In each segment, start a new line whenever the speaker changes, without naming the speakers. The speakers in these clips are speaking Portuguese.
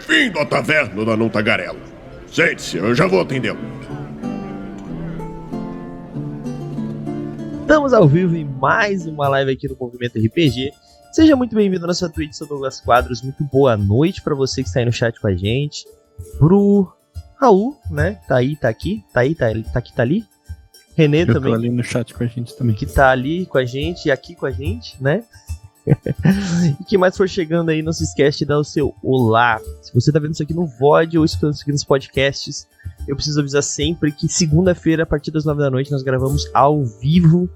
Bem-vindo à taverna da Não Tagarela. Sente-se, eu já vou atendê-lo.
Estamos ao vivo em mais uma live aqui no Movimento RPG. Seja muito bem-vindo à nossa Twitch, sou Douglas Quadros. Muito boa noite para você que está aí no chat com a gente. Pro Raul, né? Tá aí, tá aqui. Tá aqui, tá ali. René
eu
também.
Tô ali no chat com a gente também.
Que tá ali com a gente e aqui com a gente, né? E quem mais for chegando aí, não se esquece de dar o seu olá. Se você tá vendo isso aqui no VOD ou escutando isso aqui nos podcasts, eu preciso avisar sempre que segunda-feira, a partir das 9 da noite, nós gravamos ao vivo.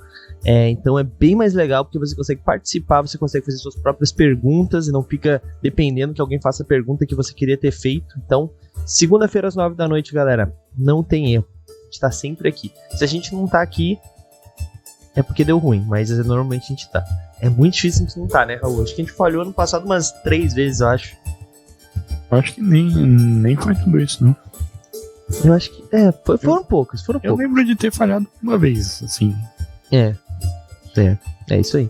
Então é bem mais legal, porque você consegue participar, você consegue fazer suas próprias perguntas e não fica dependendo que alguém faça a pergunta que você queria ter feito. Então, segunda-feira às 9 da noite, galera, não tem erro. A gente tá sempre aqui. Se a gente não tá aqui, é porque deu ruim, mas normalmente a gente tá. É muito difícil a gente não tá, né, Raul? Acho que a gente falhou ano passado umas 3 vezes, eu acho.
Eu acho que nem foi tudo isso, não.
Eu acho que... foram poucos.
Eu lembro de ter falhado uma vez, assim.
É isso aí.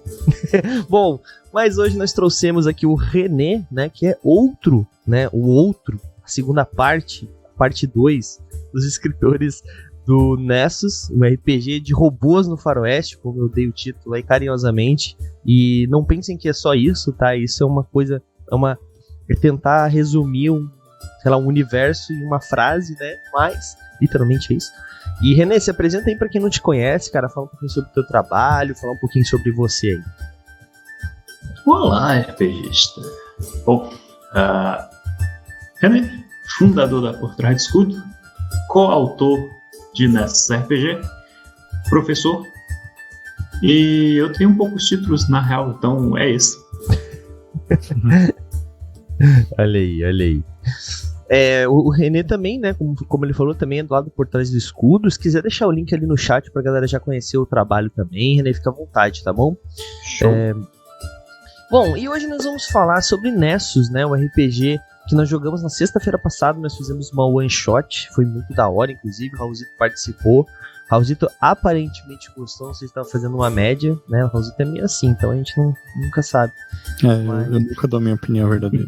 Bom, mas hoje nós trouxemos aqui o René, né, que é outro, né, a segunda parte, a parte 2 dos escritores do Nessus, um RPG de robôs no faroeste, como eu dei o título aí carinhosamente. E não pensem que é só isso, tá? Isso é uma coisa, é tentar resumir um universo em uma frase, né? Mas, literalmente é isso. E René, se apresenta aí pra quem não te conhece, cara. Fala um pouquinho sobre o teu trabalho, fala um pouquinho sobre você aí.
Olá, RPGista. Bom, René, fundador da Por Trás do Escudo, coautor de Nessus RPG, professor, e eu tenho poucos títulos na real, então é isso.
Olha aí. O René também, né, como ele falou, também é do lado Por Trás do Escudo. Se quiser deixar o link ali no chat pra galera já conhecer o trabalho também, René, fica à vontade, tá bom?
Show.
Bom, e hoje nós vamos falar sobre Nessus, né, o RPG que nós jogamos na sexta-feira passada. Nós fizemos uma one shot, foi muito da hora, inclusive, o Raulzito participou. O Raulzito aparentemente gostou, não sei se estava fazendo uma média, né, o Raulzito é meio assim, então a gente nunca sabe.
Eu nunca dou a minha opinião verdadeira.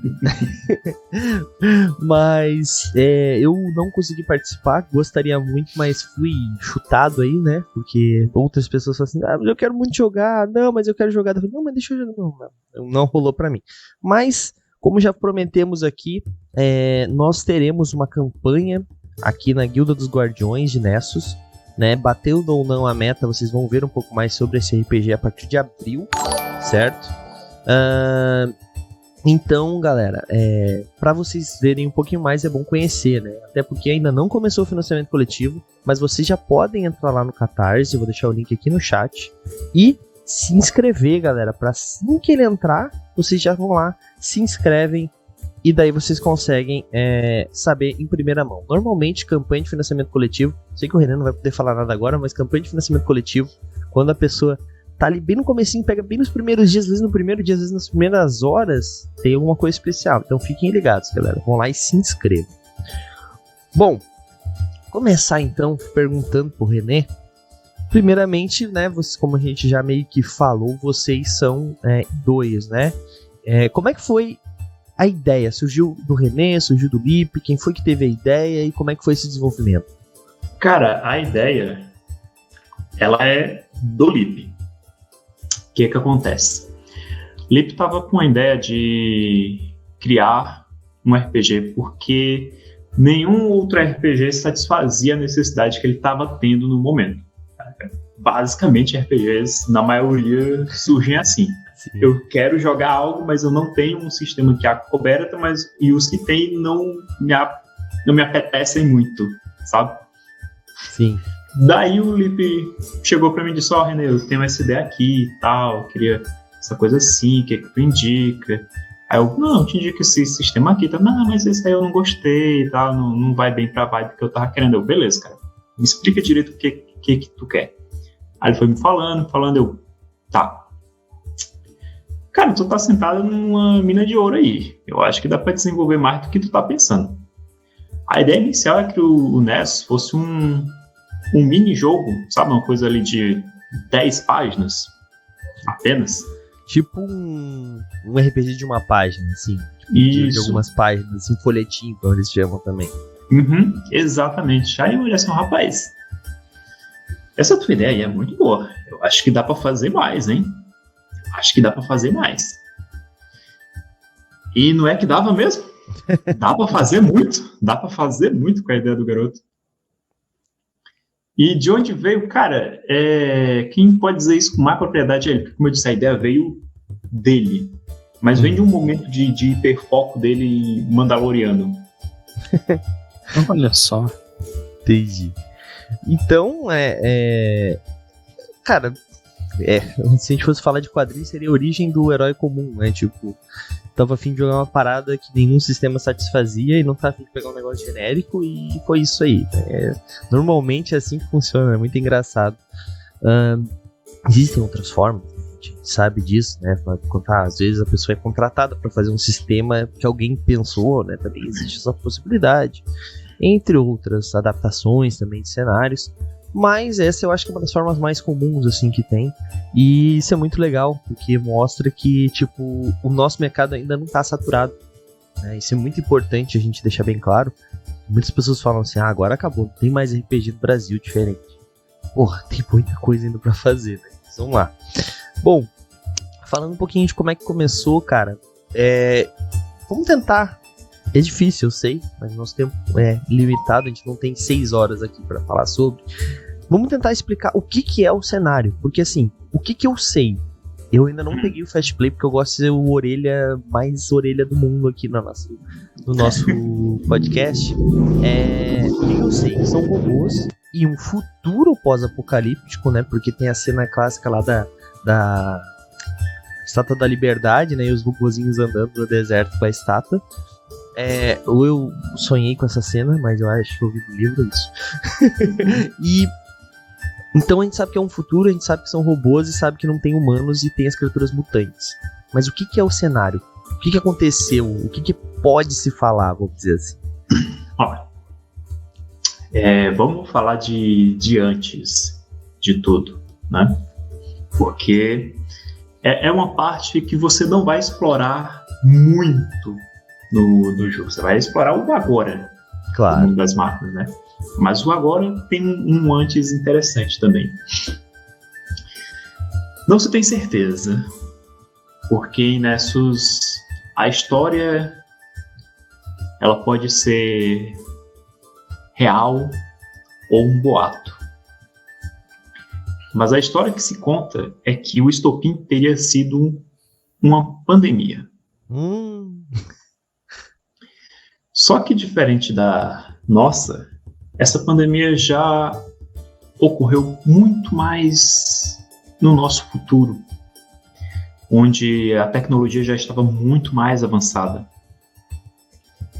Mas eu não consegui participar, gostaria muito, mas fui chutado aí, né, porque outras pessoas falam assim, mas eu quero muito jogar, não, mas eu quero jogar. Eu falei, não, mas deixa eu jogar, não rolou pra mim. Mas, como já prometemos aqui, nós teremos uma campanha aqui na Guilda dos Guardiões de Nessus, né? Bateu ou não a meta, vocês vão ver um pouco mais sobre esse RPG a partir de abril, certo? Então, galera, para vocês verem um pouquinho mais é bom conhecer, né? Até porque ainda não começou o financiamento coletivo, mas vocês já podem entrar lá no Catarse, eu vou deixar o link aqui no chat, e se inscrever, galera, para assim que ele entrar, vocês já vão lá, se inscrevem, e daí vocês conseguem saber em primeira mão. Normalmente, campanha de financiamento coletivo, sei que o Renan não vai poder falar nada agora, mas campanha de financiamento coletivo, quando a pessoa tá ali bem no comecinho, pega bem nos primeiros dias, às vezes no primeiro dia, às vezes nas primeiras horas, tem alguma coisa especial. Então fiquem ligados, galera, vão lá e se inscrevam. Bom, começar então perguntando pro René. Primeiramente, né, como a gente já meio que falou, vocês são dois, né? Como é que foi a ideia? Surgiu do René, surgiu do Lipe? Quem foi que teve a ideia e como é que foi esse desenvolvimento?
Cara, a ideia, ela é do Lipe. O que acontece? Lipe tava com a ideia de criar um RPG porque nenhum outro RPG satisfazia a necessidade que ele estava tendo no momento. Basicamente, RPGs, na maioria, surgem assim. Sim. Eu quero jogar algo, mas eu não tenho um sistema que acoberta, e os que tem não me apetecem muito, sabe?
Sim.
Daí o Lipe chegou pra mim e disse, René, eu tenho essa ideia aqui e tal, eu queria essa coisa assim, o que tu indica? Aí eu te indico esse sistema aqui, tá? Não, mas esse aí eu não gostei e tal, não vai bem pra vibe que eu tava querendo. Beleza, cara, me explica direito o que tu quer. Aí ele foi me falando, eu, tá. Cara, tu tá sentado numa mina de ouro aí. Eu acho que dá pra desenvolver mais do que tu tá pensando. A ideia inicial é que o Nessus fosse um mini-jogo, sabe? Uma coisa ali de 10 páginas apenas,
Tipo um RPG de uma página, assim. De
Isso.
algumas páginas, assim, folhetim, como eles chamam também.
Uhum, exatamente. Aí eu olhei assim, rapaz, essa tua ideia aí é muito boa. Eu acho que dá pra fazer mais, hein? Acho que dá pra fazer mais. E não é que dava mesmo? Dá pra fazer muito. Dá pra fazer muito com a ideia do garoto. E de onde veio, cara, quem pode dizer isso com mais propriedade é ele. Porque, como eu disse, a ideia veio dele. Mas vem de um momento de hiperfoco dele mandaloriano.
Olha só.
Entendi. Então, cara, se a gente fosse falar de quadrinhos, seria a origem do herói comum, né? Tipo, tava a fim de jogar uma parada que nenhum sistema satisfazia e não tava a fim de pegar um negócio genérico e foi isso aí. Normalmente é assim que funciona, é muito engraçado. Existem outras formas, a gente sabe disso, né? Às vezes a pessoa é contratada para fazer um sistema que alguém pensou, né? Também existe essa possibilidade. Entre outras adaptações também de cenários. Mas essa eu acho que é uma das formas mais comuns assim que tem. E isso é muito legal, porque mostra que tipo, o nosso mercado ainda não está saturado, né? Isso é muito importante a gente deixar bem claro. Muitas pessoas falam assim, agora acabou, não tem mais RPG no Brasil diferente. Porra, tem muita coisa ainda pra fazer, né? Vamos lá. Bom, falando um pouquinho de como é que começou, cara. Vamos tentar. É difícil, eu sei, mas nosso tempo é limitado, a gente não tem 6 horas aqui pra falar sobre. Vamos tentar explicar o que é o cenário, porque assim, o que eu sei? Eu ainda não peguei o Fast Play, porque eu gosto de ser o mais orelha do mundo aqui no nosso podcast. O que eu sei? Que são robôs e um futuro pós-apocalíptico, né? Porque tem a cena clássica lá da Estátua da Liberdade, né? E os robôzinhos andando no deserto com a estátua. Eu sonhei com essa cena, mas eu acho que eu vi no livro isso. E então a gente sabe que é um futuro, a gente sabe que são robôs e sabe que não tem humanos e tem as criaturas mutantes. Mas o que é o cenário? O que aconteceu? O que pode se falar, vamos dizer assim?
Ó, vamos falar de antes de tudo, né? Porque é uma parte que você não vai explorar muito no jogo. Você vai explorar o agora,
Claro.
o mundo das máquinas, né? Mas o agora tem um antes interessante também. Não se tem certeza, porque em Nessus a história ela pode ser real ou um boato. Mas a história que se conta é que o estopim teria sido uma pandemia. Só que diferente da nossa, essa pandemia já ocorreu muito mais no nosso futuro, onde a tecnologia já estava muito mais avançada.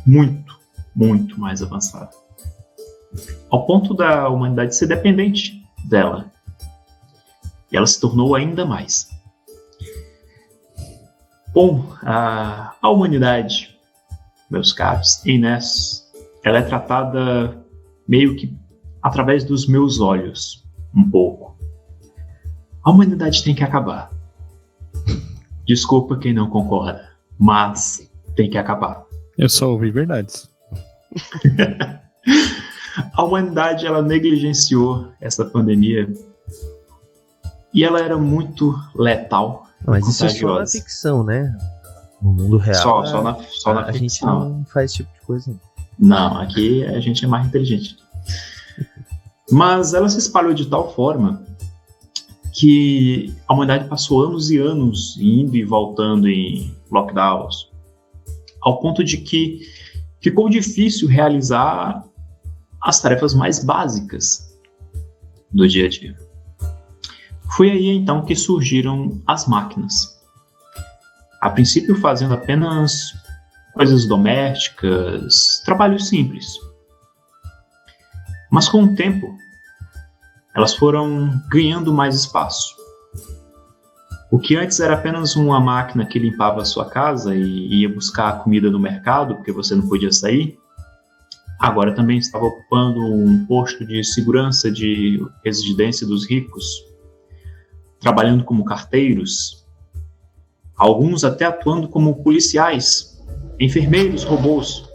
Muito, muito mais avançada. Ao ponto da humanidade ser dependente dela. E ela se tornou ainda mais. Bom, a humanidade, meus caros, em Nessus, ela é tratada meio que através dos meus olhos, um pouco. A humanidade tem que acabar. Desculpa quem não concorda, mas tem que acabar.
Eu só ouvi verdades.
A humanidade, ela negligenciou essa pandemia e ela era muito letal.
Mas isso é só na ficção, né? No mundo real.
Só na ficção.
A gente não faz esse tipo de coisa.
Não, aqui a gente é mais inteligente. Mas ela se espalhou de tal forma que a humanidade passou anos e anos indo e voltando em lockdowns, ao ponto de que ficou difícil realizar as tarefas mais básicas do dia a dia. Foi aí então que surgiram as máquinas. A princípio fazendo apenas coisas domésticas, trabalhos simples. Mas com o tempo, elas foram ganhando mais espaço. O que antes era apenas uma máquina que limpava a sua casa e ia buscar a comida no mercado, porque você não podia sair, agora também estava ocupando um posto de segurança de residência dos ricos, trabalhando como carteiros, alguns até atuando como policiais, enfermeiros, robôs,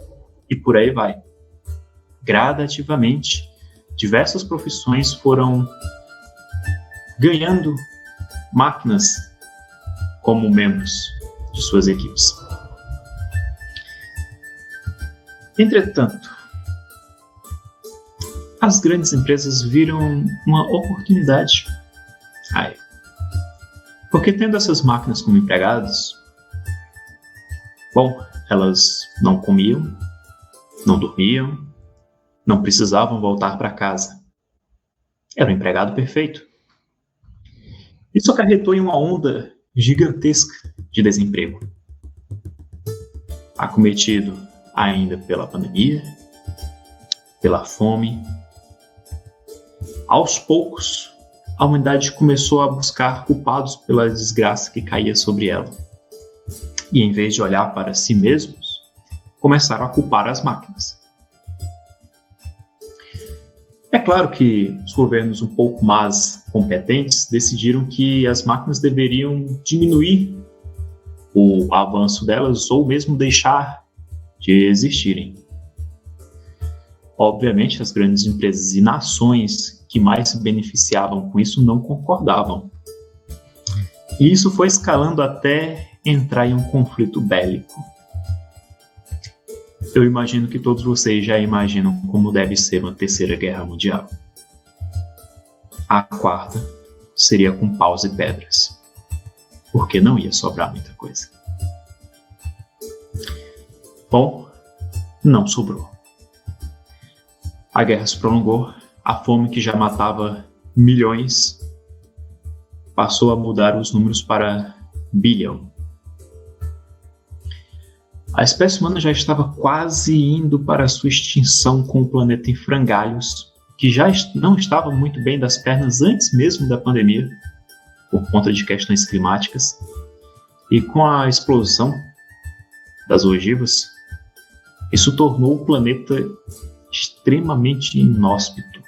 e por aí vai. Gradativamente, diversas profissões foram ganhando máquinas como membros de suas equipes. Entretanto, as grandes empresas viram uma oportunidade. Porque tendo essas máquinas como empregados, bom, elas não comiam, não dormiam, não precisavam voltar para casa. Era o empregado perfeito. Isso acarretou em uma onda gigantesca de desemprego, acometido ainda pela pandemia, pela fome. Aos poucos, a humanidade começou a buscar culpados pela desgraça que caía sobre ela. E em vez de olhar para si mesmos, começaram a culpar as máquinas. É claro que os governos um pouco mais competentes decidiram que as máquinas deveriam diminuir o avanço delas ou mesmo deixar de existirem. Obviamente, as grandes empresas e nações que mais se beneficiavam com isso não concordavam. E isso foi escalando até entrar em um conflito bélico. Eu imagino que todos vocês já imaginam como deve ser uma terceira guerra mundial. A quarta seria com paus e pedras, porque não ia sobrar muita coisa. Bom, não sobrou. A guerra se prolongou, a fome que já matava milhões passou a mudar os números para bilhão. A espécie humana já estava quase indo para a sua extinção com o planeta em frangalhos, que já não estava muito bem das pernas antes mesmo da pandemia, por conta de questões climáticas, e com a explosão das ogivas, isso tornou o planeta extremamente inóspito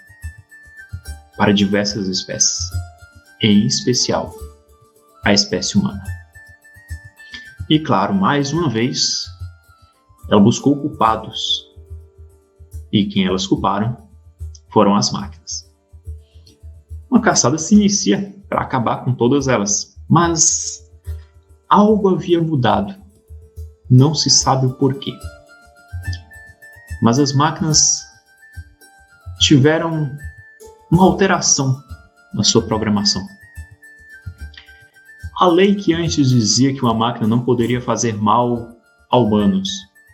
para diversas espécies, em especial a espécie humana. E claro, mais uma vez, ela buscou culpados, e quem elas culparam foram as máquinas. Uma caçada se inicia para acabar com todas elas, mas algo havia mudado, não se sabe o porquê. Mas as máquinas tiveram uma alteração na sua programação. A lei que antes dizia que uma máquina não poderia fazer mal a humanos,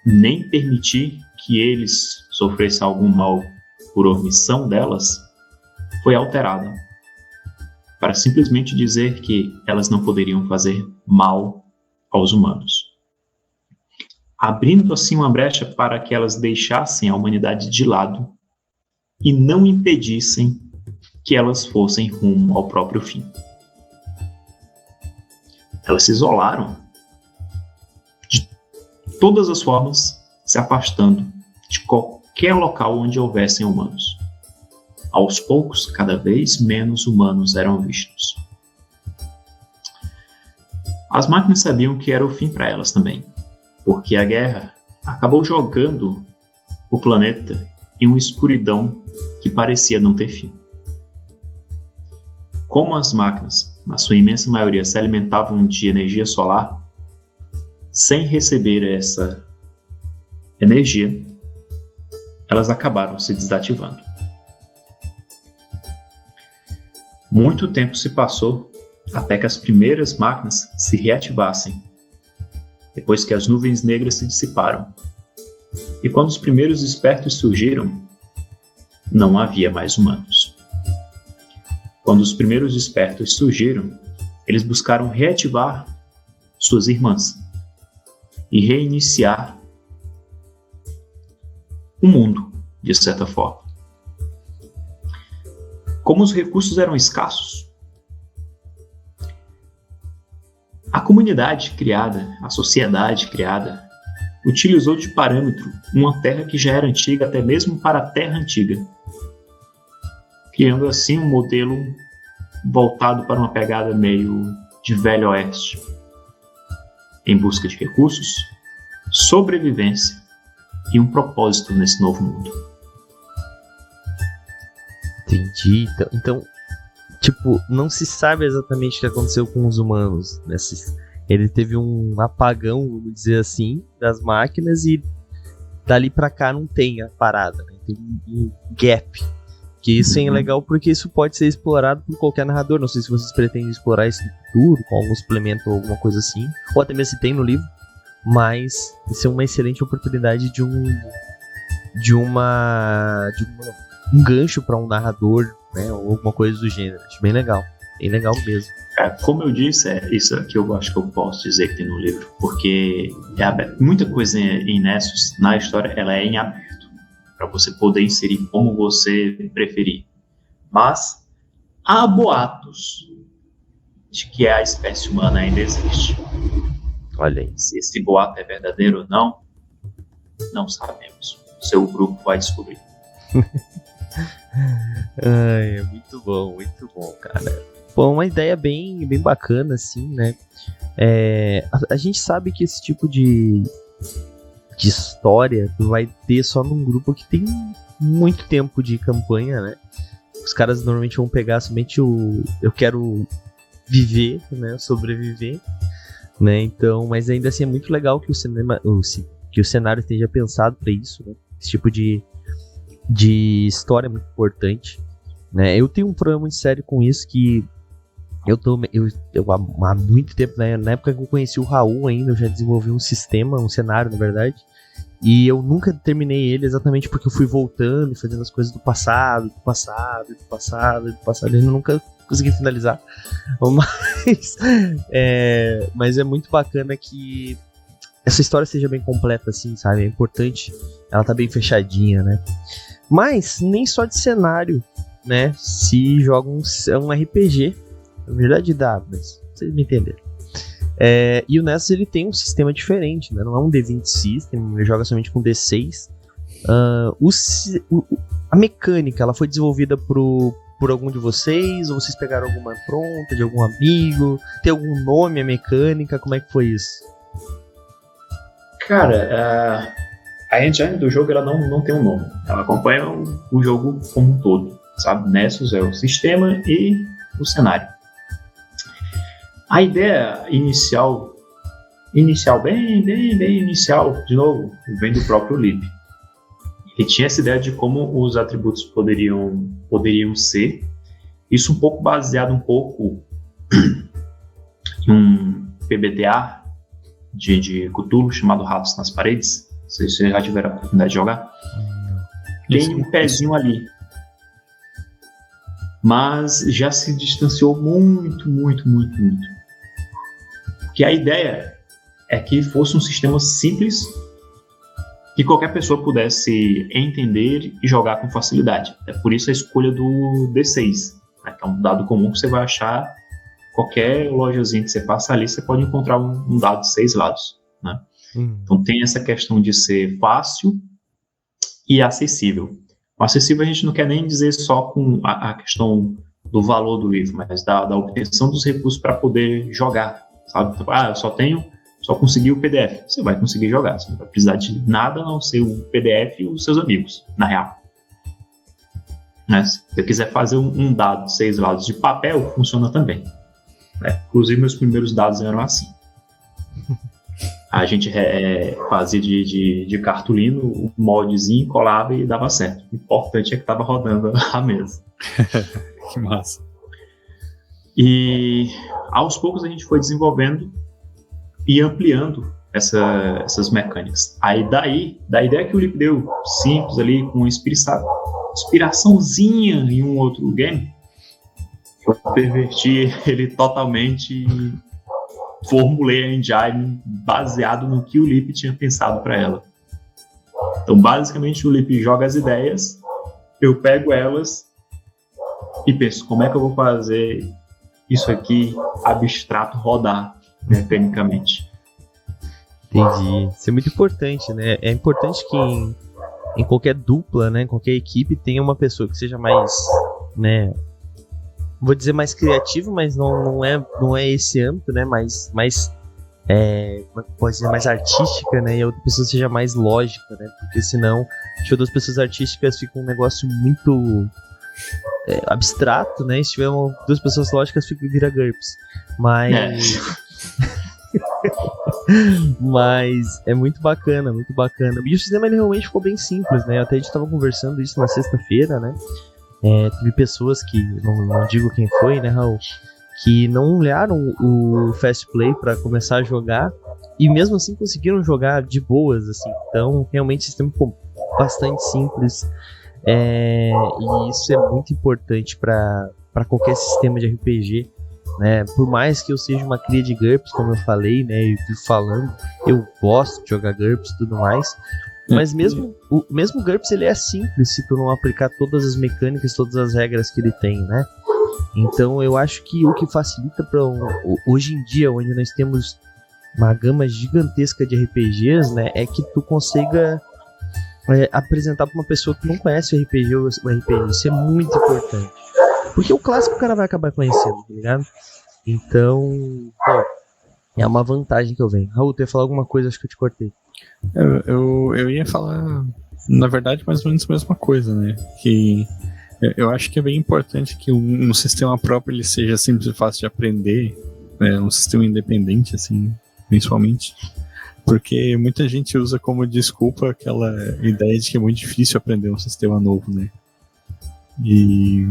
nem permitir que eles sofressem algum mal por omissão delas, foi alterada para simplesmente dizer que elas não poderiam fazer mal aos humanos, abrindo assim uma brecha para que elas deixassem a humanidade de lado e não impedissem que elas fossem rumo ao próprio fim. Elas se isolaram de todas as formas, se afastando de qualquer local onde houvessem humanos. Aos poucos, cada vez menos humanos eram vistos. As máquinas sabiam que era o fim para elas também, porque a guerra acabou jogando o planeta em uma escuridão que parecia não ter fim. Como as máquinas, na sua imensa maioria, se alimentavam de energia solar, sem receber essa energia, elas acabaram se desativando. Muito tempo se passou até que as primeiras máquinas se reativassem, depois que as nuvens negras se dissiparam. E quando os primeiros espertos surgiram, não havia mais humanos. Quando os primeiros espertos surgiram, eles buscaram reativar suas irmãs e reiniciar o mundo, de certa forma. Como os recursos eram escassos, a comunidade criada, a sociedade criada, utilizou de parâmetro uma terra que já era antiga até mesmo para a terra antiga, criando assim um modelo voltado para uma pegada meio de Velho Oeste. em busca de recursos, sobrevivência e um propósito nesse novo mundo.
Entendi. Então, tipo, não se sabe exatamente o que aconteceu com os humanos. Ele teve um apagão, vamos dizer assim, das máquinas e dali pra cá não tem a parada, né? Tem um gap. Que isso é legal porque isso pode ser explorado por qualquer narrador. Não sei se vocês pretendem explorar isso no futuro, com algum suplemento ou alguma coisa assim. Ou até mesmo se tem no livro. Mas isso é uma excelente oportunidade de um gancho pra um narrador, né? Ou alguma coisa do gênero. Acho bem legal. Bem legal mesmo.
Como eu disse, isso aqui eu acho que eu posso dizer que tem no livro, porque muita coisa em Nessus, na história, ela é em aberto, para você poder inserir como você preferir. Mas há boatos de que a espécie humana ainda existe.
Olha aí.
Se esse boato é verdadeiro ou não sabemos. O seu grupo vai descobrir.
Ai, é muito bom, cara. Bom, uma ideia bem bacana, assim, né? A gente sabe que esse tipo de história vai ter só num grupo que tem muito tempo de campanha, né? Os caras normalmente vão pegar somente eu quero viver, né? Sobreviver, né? Então, mas ainda assim é muito legal que o cenário esteja pensado para isso, né? Esse tipo de história é muito importante, né? Eu tenho um problema muito sério com isso, que eu há muito tempo, né? Na época que eu conheci o Raul ainda, eu já desenvolvi um cenário, na verdade, e eu nunca terminei ele exatamente porque eu fui voltando e fazendo as coisas do passado, e eu nunca consegui finalizar. Mas é muito bacana que essa história seja bem completa, assim, sabe? É importante ela tá bem fechadinha, né? Mas nem só de cenário, né? Se joga um RPG. Na verdade dá, mas vocês me entenderam. E o Nessus ele tem um sistema diferente, né? Não é um D20 system, ele joga somente com D6. A mecânica, ela foi desenvolvida por algum de vocês? Ou vocês pegaram alguma pronta, de algum amigo? Tem algum nome a mecânica? Como é que foi isso?
Cara, a engine do jogo ela não tem um nome. Ela acompanha o jogo como um todo, sabe? Nessus é o sistema e o cenário. A ideia inicial, bem inicial, de novo, vem do próprio Lip. Ele tinha essa ideia de como os atributos poderiam ser. Isso um pouco baseado em um PBTA de Cthulhu chamado Ratos nas Paredes. Não sei se vocês já tiveram a oportunidade de jogar. Tem um pezinho ali. Mas já se distanciou muito. Porque a ideia é que fosse um sistema simples que qualquer pessoa pudesse entender e jogar com facilidade. É por isso a escolha do D6, né, que é um dado comum que você vai achar qualquer lojazinha que você passa ali, você pode encontrar um dado de 6 lados, né? Então tem essa questão de ser fácil e acessível. O acessível a gente não quer nem dizer só com a questão do valor do livro, mas da obtenção dos recursos para poder jogar, sabe? Então, eu só consegui o PDF. Você vai conseguir jogar, você não vai precisar de nada a não ser o PDF e os seus amigos, na real. Né? Se você quiser fazer um dado de 6 lados de papel, funciona também. Inclusive meus primeiros dados eram assim. A gente fazia de cartolino o moldezinho, colava e dava certo. O importante é que estava rodando a mesa.
Que massa.
E aos poucos a gente foi desenvolvendo e ampliando essas mecânicas. Aí da ideia que o Lip deu, simples ali, com inspiraçãozinha em um outro game, eu perverti ele totalmente e formulei a engine baseado no que o Lip tinha pensado para ela. Então, basicamente, o Lip joga as ideias, eu pego elas e penso, como é que eu vou fazer isso aqui abstrato rodar mecanicamente?
Entendi. Isso é muito importante, né? É importante que em qualquer dupla, né, em qualquer equipe, tenha uma pessoa que seja mais, né, vou dizer mais criativo, mas não é esse âmbito, né, mais como é que pode dizer, mais artística, né? E a outra pessoa seja mais lógica, né? Porque senão, se tiver duas pessoas artísticas, fica um negócio muito abstrato, né? E se tiver duas pessoas lógicas, vira GURPS. Mas... Mas é muito bacana, muito bacana. E o sistema ele realmente ficou bem simples, né? Até a gente tava conversando isso na sexta-feira, né? Teve pessoas que, não digo quem foi, né, Raul? Que não olharam o Fast Play pra começar a jogar e mesmo assim conseguiram jogar de boas, assim. Então, realmente o sistema ficou bastante simples. E isso é muito importante pra qualquer sistema de RPG. Né? Por mais que eu seja uma cria de GURPS, como eu falei, né, e fui falando, eu gosto de jogar GURPS e tudo mais, mas mesmo o GURPS ele é simples se tu não aplicar todas as mecânicas, todas as regras que ele tem, né? Então eu acho que o que facilita para hoje em dia, onde nós temos uma gama gigantesca de RPGs, né, é que tu consiga apresentar para uma pessoa que não conhece o RPG ou o RPG. Isso é muito importante. Porque o clássico o cara vai acabar conhecendo, tá ligado? Então, pô, é uma vantagem que eu venho. Raul, tu ia falar alguma coisa, acho que eu te cortei.
Eu ia falar, na verdade, mais ou menos a mesma coisa, né? Que eu acho que é bem importante que um sistema próprio ele seja simples e fácil de aprender, né? Um sistema independente, assim, principalmente. Porque muita gente usa como desculpa aquela ideia de que é muito difícil aprender um sistema novo, né? E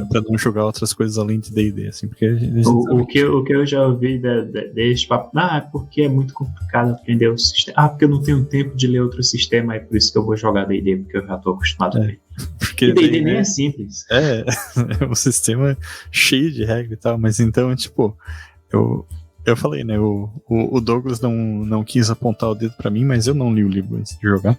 pra não jogar outras coisas além de D&D, assim, porque a gente
o que eu já ouvi desse papo, é porque é muito complicado aprender o sistema, porque eu não tenho tempo de ler outro sistema, é por isso que eu vou jogar D&D, porque eu já tô acostumado a ler.
Porque
e D&D nem é simples.
É um sistema cheio de regra e tal, mas então, tipo, eu falei, né, o Douglas não quis apontar o dedo pra mim, mas eu não li o livro antes de jogar,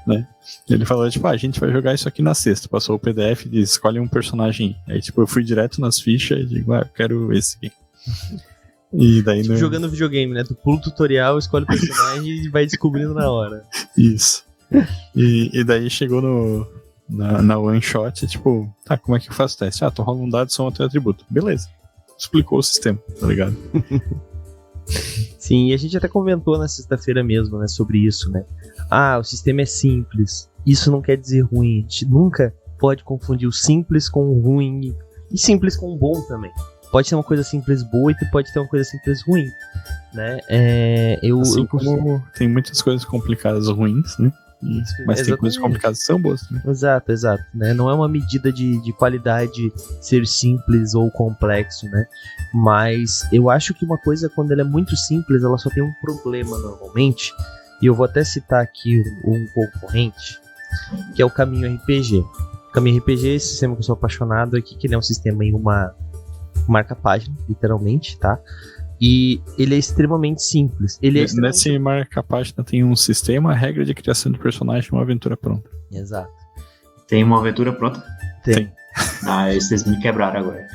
né? Ele falou, tipo, a gente vai jogar isso aqui na sexta. Passou o PDF e disse, escolhe um personagem. Aí, tipo, eu fui direto nas fichas e digo, eu quero esse aqui. E daí
tipo, jogando videogame, né? Tu pula o tutorial, escolhe o personagem e vai descobrindo na hora.
Isso. E daí chegou na one shot, tipo, tá, como é que eu faço o teste? Tu rola um dado, soma teu atributo. Beleza. Explicou o sistema, tá ligado?
Sim, e a gente até comentou na sexta-feira mesmo, né, sobre isso, né? O sistema é simples. Isso não quer dizer ruim. A gente nunca pode confundir o simples com o ruim e simples com o bom também. Pode ter uma coisa simples boa e pode ter uma coisa simples ruim, né?
Como tem muitas coisas complicadas ruins, né? Mas tem coisas complicadas que são boas, né?
Exato, né? Não é uma medida de qualidade ser simples ou complexo, né? Mas eu acho que uma coisa, quando ela é muito simples, ela só tem um problema normalmente. E eu vou até citar aqui um concorrente, que é o Caminho RPG. O Caminho RPG, esse sistema que eu sou apaixonado aqui, que ele é um sistema em uma marca-página, literalmente, tá? E ele é extremamente simples.
Nesse marca-página tem um sistema, a regra de criação de personagem e uma aventura pronta.
Exato.
Tem uma aventura pronta?
Tem.
Vocês me quebraram agora.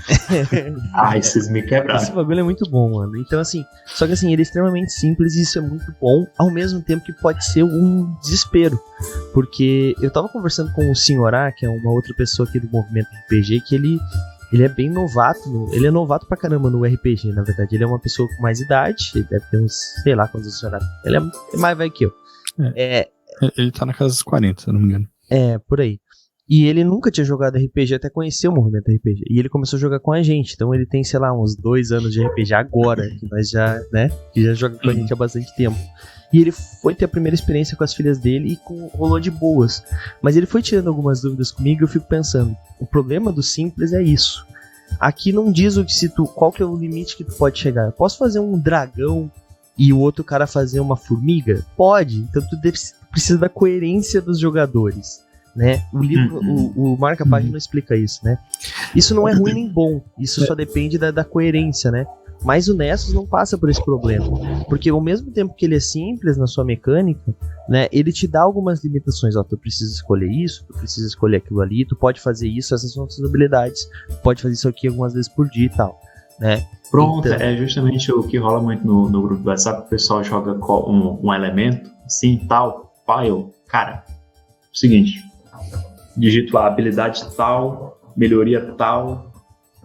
Vocês me quebraram.
Esse bagulho é muito bom, mano. Então, assim, só que assim, ele é extremamente simples e isso é muito bom, ao mesmo tempo que pode ser um desespero. Porque eu tava conversando com o Senhorá, que é uma outra pessoa aqui do movimento RPG, que ele é bem novato, ele é novato pra caramba no RPG, na verdade. Ele é uma pessoa com mais idade, ele deve ter uns, sei lá quantos anos. Ele é mais velho que eu.
Ele tá na casa dos 40, se eu não me engano.
Por aí. E ele nunca tinha jogado RPG até conhecer o movimento RPG. E ele começou a jogar com a gente. Então ele tem, sei lá, uns 2 anos de RPG agora, que nós já, né, que já joga com a gente há bastante tempo. E ele foi ter a primeira experiência com as filhas dele e rolou de boas. Mas ele foi tirando algumas dúvidas comigo e eu fico pensando, o problema do simples é isso. Aqui não diz qual que é o limite que tu pode chegar. Eu posso fazer um dragão e o outro cara fazer uma formiga? Pode. Então tu precisa da coerência dos jogadores, né? O livro, o marca-página explica isso, né? Isso não é ruim nem bom. Isso só depende da coerência, né? Mas o Nessus não passa por esse problema, porque ao mesmo tempo que ele é simples na sua mecânica, né, ele te dá algumas limitações. Tu precisa escolher isso, tu precisa escolher aquilo ali, tu pode fazer isso, essas são as suas habilidades, tu pode fazer isso aqui algumas vezes por dia e tal, né?
Pronto, então, é justamente o que rola muito no grupo do WhatsApp. O pessoal joga um elemento, assim, tal, file. Cara, seguinte, digito a habilidade tal, melhoria tal,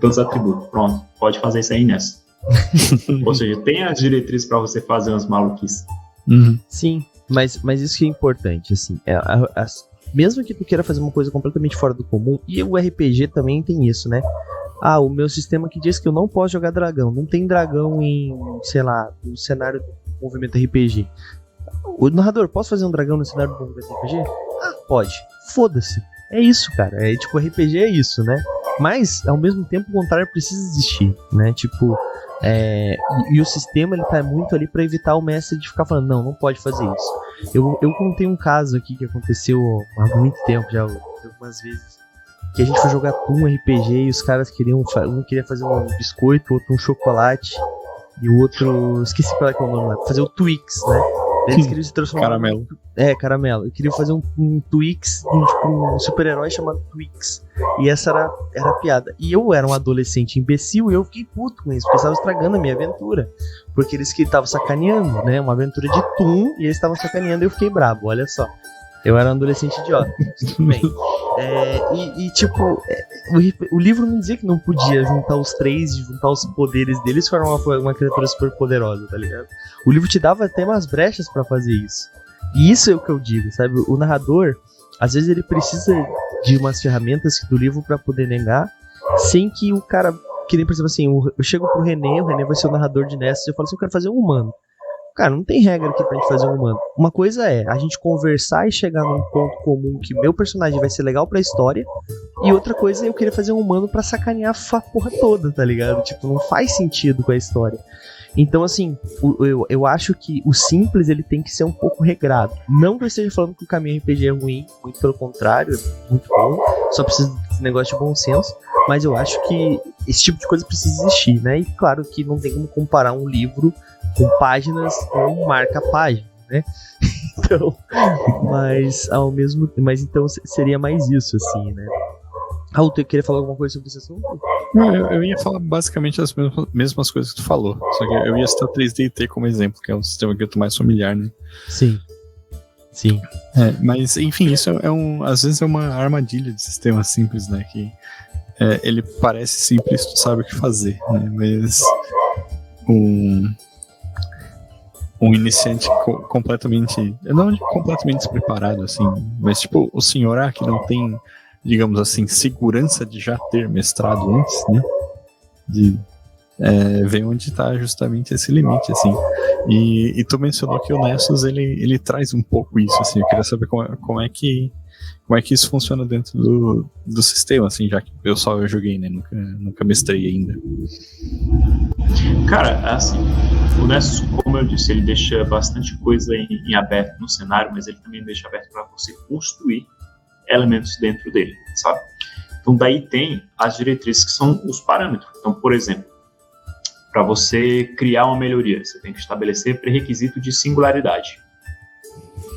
todos os atributos. Pronto, pode fazer isso aí nessa. Ou seja, tem as diretrizes para você fazer umas maluquices.
Uhum.
Sim, mas isso que é importante, assim, mesmo que tu queira fazer uma coisa completamente fora do comum, e o RPG também tem isso, né? Ah, o meu sistema que diz que eu não posso jogar dragão, não tem dragão em, sei lá, no cenário do movimento RPG. O narrador, posso fazer um dragão no cenário do movimento RPG? Ah, pode. Foda-se. É isso, cara. É tipo, RPG é isso, né? Mas, ao mesmo tempo, o contrário precisa existir, né? Tipo, e o sistema, ele tá muito ali pra evitar o mestre de ficar falando, não pode fazer isso. Eu contei um caso aqui que aconteceu há muito tempo, já algumas vezes, que a gente foi jogar um RPG e os caras queriam, um queria fazer um biscoito, outro um chocolate, e o outro, esqueci qual é que é o nome lá, fazer o Twix, né? Eles queriam se transformar.
Caramelo.
Caramelo. Eu queria fazer um Twix, um super-herói chamado Twix. E essa era a piada. E eu era um adolescente imbecil e eu fiquei puto com isso, porque eles estavam estragando a minha aventura. Porque eles que estavam sacaneando, né? Uma aventura de Toon e eles estavam sacaneando e eu fiquei brabo, olha só. Eu era um adolescente idiota. Tudo bem. Tipo, o livro não dizia que não podia juntar os três, juntar os poderes deles para uma criatura super poderosa, tá ligado? O livro te dava até umas brechas pra fazer isso. E isso é o que eu digo, sabe? O narrador, às vezes ele precisa de umas ferramentas do livro pra poder negar, sem que o cara, que nem, por exemplo assim, eu chego pro René, o René vai ser o narrador de Nessus, eu falo assim, eu quero fazer um humano. Cara, não tem regra aqui pra gente fazer um humano. Uma coisa é a gente conversar e chegar num ponto comum que meu personagem vai ser legal pra história. E outra coisa é eu querer fazer um humano pra sacanear a porra toda, tá ligado? Tipo, não faz sentido com a história. Então, assim, eu acho que o simples ele tem que ser um pouco regrado. Não que eu esteja falando que o caminho RPG é ruim, muito pelo contrário, é muito bom. Só precisa desse negócio de bom senso. Mas eu acho que esse tipo de coisa precisa existir, né? E claro que não tem como comparar um livro com páginas com marca-página, né? Então, mas então seria mais isso, assim, né? Raul, tu queria falar alguma coisa sobre esse assunto?
Não, eu ia falar basicamente as mesmas coisas que tu falou, só que eu ia citar o 3D&T como exemplo, que é um sistema que eu tô mais familiar, né?
Sim.
Mas, enfim, isso às vezes é uma armadilha de sistema simples, né? Que ele parece simples, tu sabe o que fazer, né? Mas um iniciante completamente, não completamente despreparado, assim, mas tipo, o senhor que não tem, digamos assim, segurança de já ter mestrado antes, né, de ver onde está justamente esse limite, assim, e tu mencionou que o Nessus, ele traz um pouco isso, assim, eu queria saber como é que isso funciona dentro do sistema, assim, já que eu joguei, né, nunca mestrei ainda.
Cara, assim, o Nessus, como eu disse, ele deixa bastante coisa em aberto no cenário, mas ele também deixa aberto para você construir elementos dentro dele, sabe? Então daí tem as diretrizes que são os parâmetros. Então, por exemplo, para você criar uma melhoria, você tem que estabelecer pré-requisito de singularidade.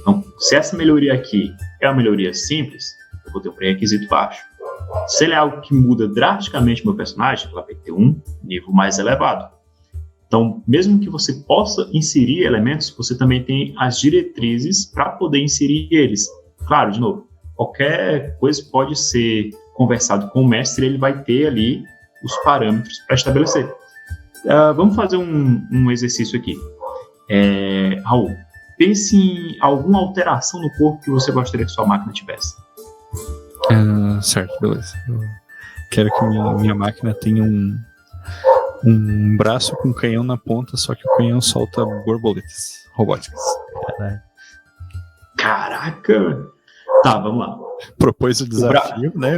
Então, se essa melhoria aqui é uma melhoria simples, eu vou ter um pré-requisito baixo. Se ele é algo que muda drasticamente meu personagem, ela vai ter um nível mais elevado. Então, mesmo que você possa inserir elementos, você também tem as diretrizes para poder inserir eles. Claro, de novo, qualquer coisa pode ser conversado com o mestre, ele vai ter ali os parâmetros para estabelecer. Vamos fazer um exercício aqui. Raul, pense em alguma alteração no corpo que você gostaria que sua máquina tivesse.
Certo, beleza. Eu quero que minha máquina tenha um braço com canhão na ponta, só que o canhão solta borboletas robóticas.
Caraca! Tá, vamos lá.
Propôs o desafio, né?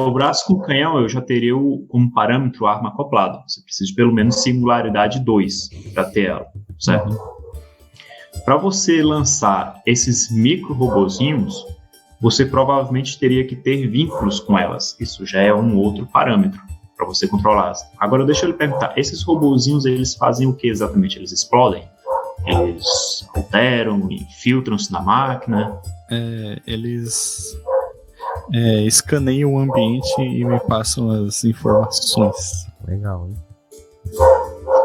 O braço com canhão eu já teria como parâmetro a arma acoplada. Você precisa de pelo menos singularidade 2 para ter ela, certo? Para você lançar esses micro-robozinhos, você provavelmente teria que ter vínculos com elas. Isso já é um outro parâmetro para você controlar. Agora deixa eu lhe perguntar, esses robozinhos, eles fazem o que exatamente? Eles explodem? Eles alteram e filtram-se na máquina?
Eles escaneiam o ambiente e me passam as informações.
Legal, hein?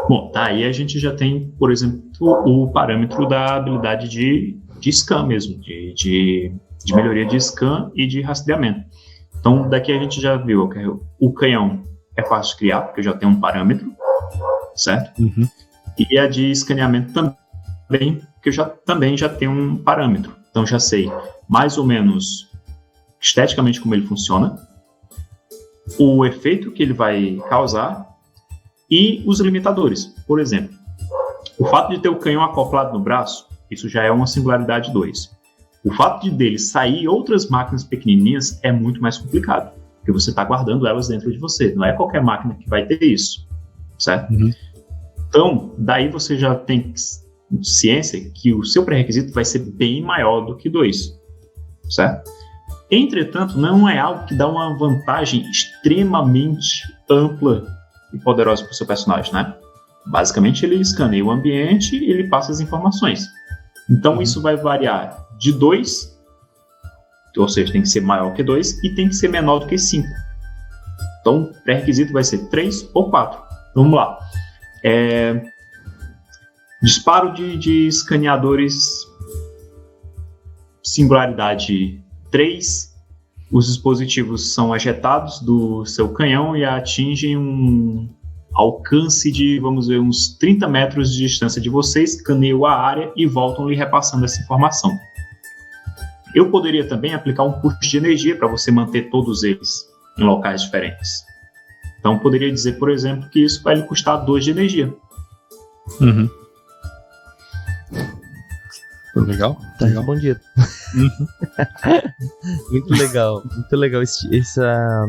Bom, tá, aí a gente já tem, por exemplo, o parâmetro da habilidade de scan mesmo, de melhoria de scan e de rastreamento. Então, daqui a gente já viu que o canhão é fácil de criar, porque eu já tenho um parâmetro. certo?
Uhum.
E a de escaneamento também, que eu também já tenho um parâmetro. Então já sei mais ou menos esteticamente como ele funciona, o efeito que ele vai causar e os limitadores. Por exemplo, o fato de ter o canhão acoplado no braço, isso já é uma singularidade 2. O fato de dele sair outras máquinas pequenininhas é muito mais complicado, porque você está guardando elas dentro de você. Não é qualquer máquina que vai ter isso, certo?
Uhum.
Então, daí você já tem ciência que o seu pré-requisito vai ser bem maior do que 2, certo? Entretanto, não é algo que dá uma vantagem extremamente ampla e poderosa para o seu personagem, né? Basicamente, ele escaneia o ambiente e ele passa as informações. Então, isso vai variar de 2, ou seja, tem que ser maior que 2, e tem que ser menor do que 5. Então, o pré-requisito vai ser 3 ou 4. Vamos lá. Disparo de escaneadores singularidade 3. Os dispositivos são ejetados do seu canhão e atingem um alcance de, vamos ver, uns 30 metros de distância de vocês, escaneiam a área e voltam lhe repassando essa informação. Eu poderia também aplicar um custo de energia para você manter todos eles em locais diferentes. Então, poderia dizer, por exemplo, que isso vai lhe custar 2 de energia.
Uhum. Legal?
Tá
Legal.
respondido.
Uhum.
Muito legal essa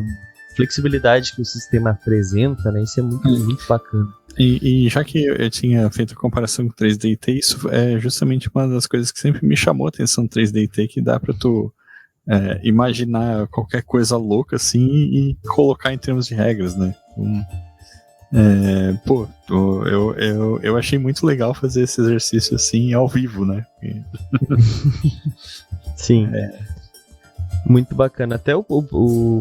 flexibilidade que o sistema apresenta, né? Isso é muito bacana.
E já que eu tinha feito a comparação com 3D&T, isso é justamente uma das coisas que sempre me chamou a atenção no 3D&T, que dá pra tu imaginar qualquer coisa louca assim e colocar em termos de regras, né? Eu achei muito legal fazer esse exercício assim ao vivo, né?
Sim. Muito bacana. Até o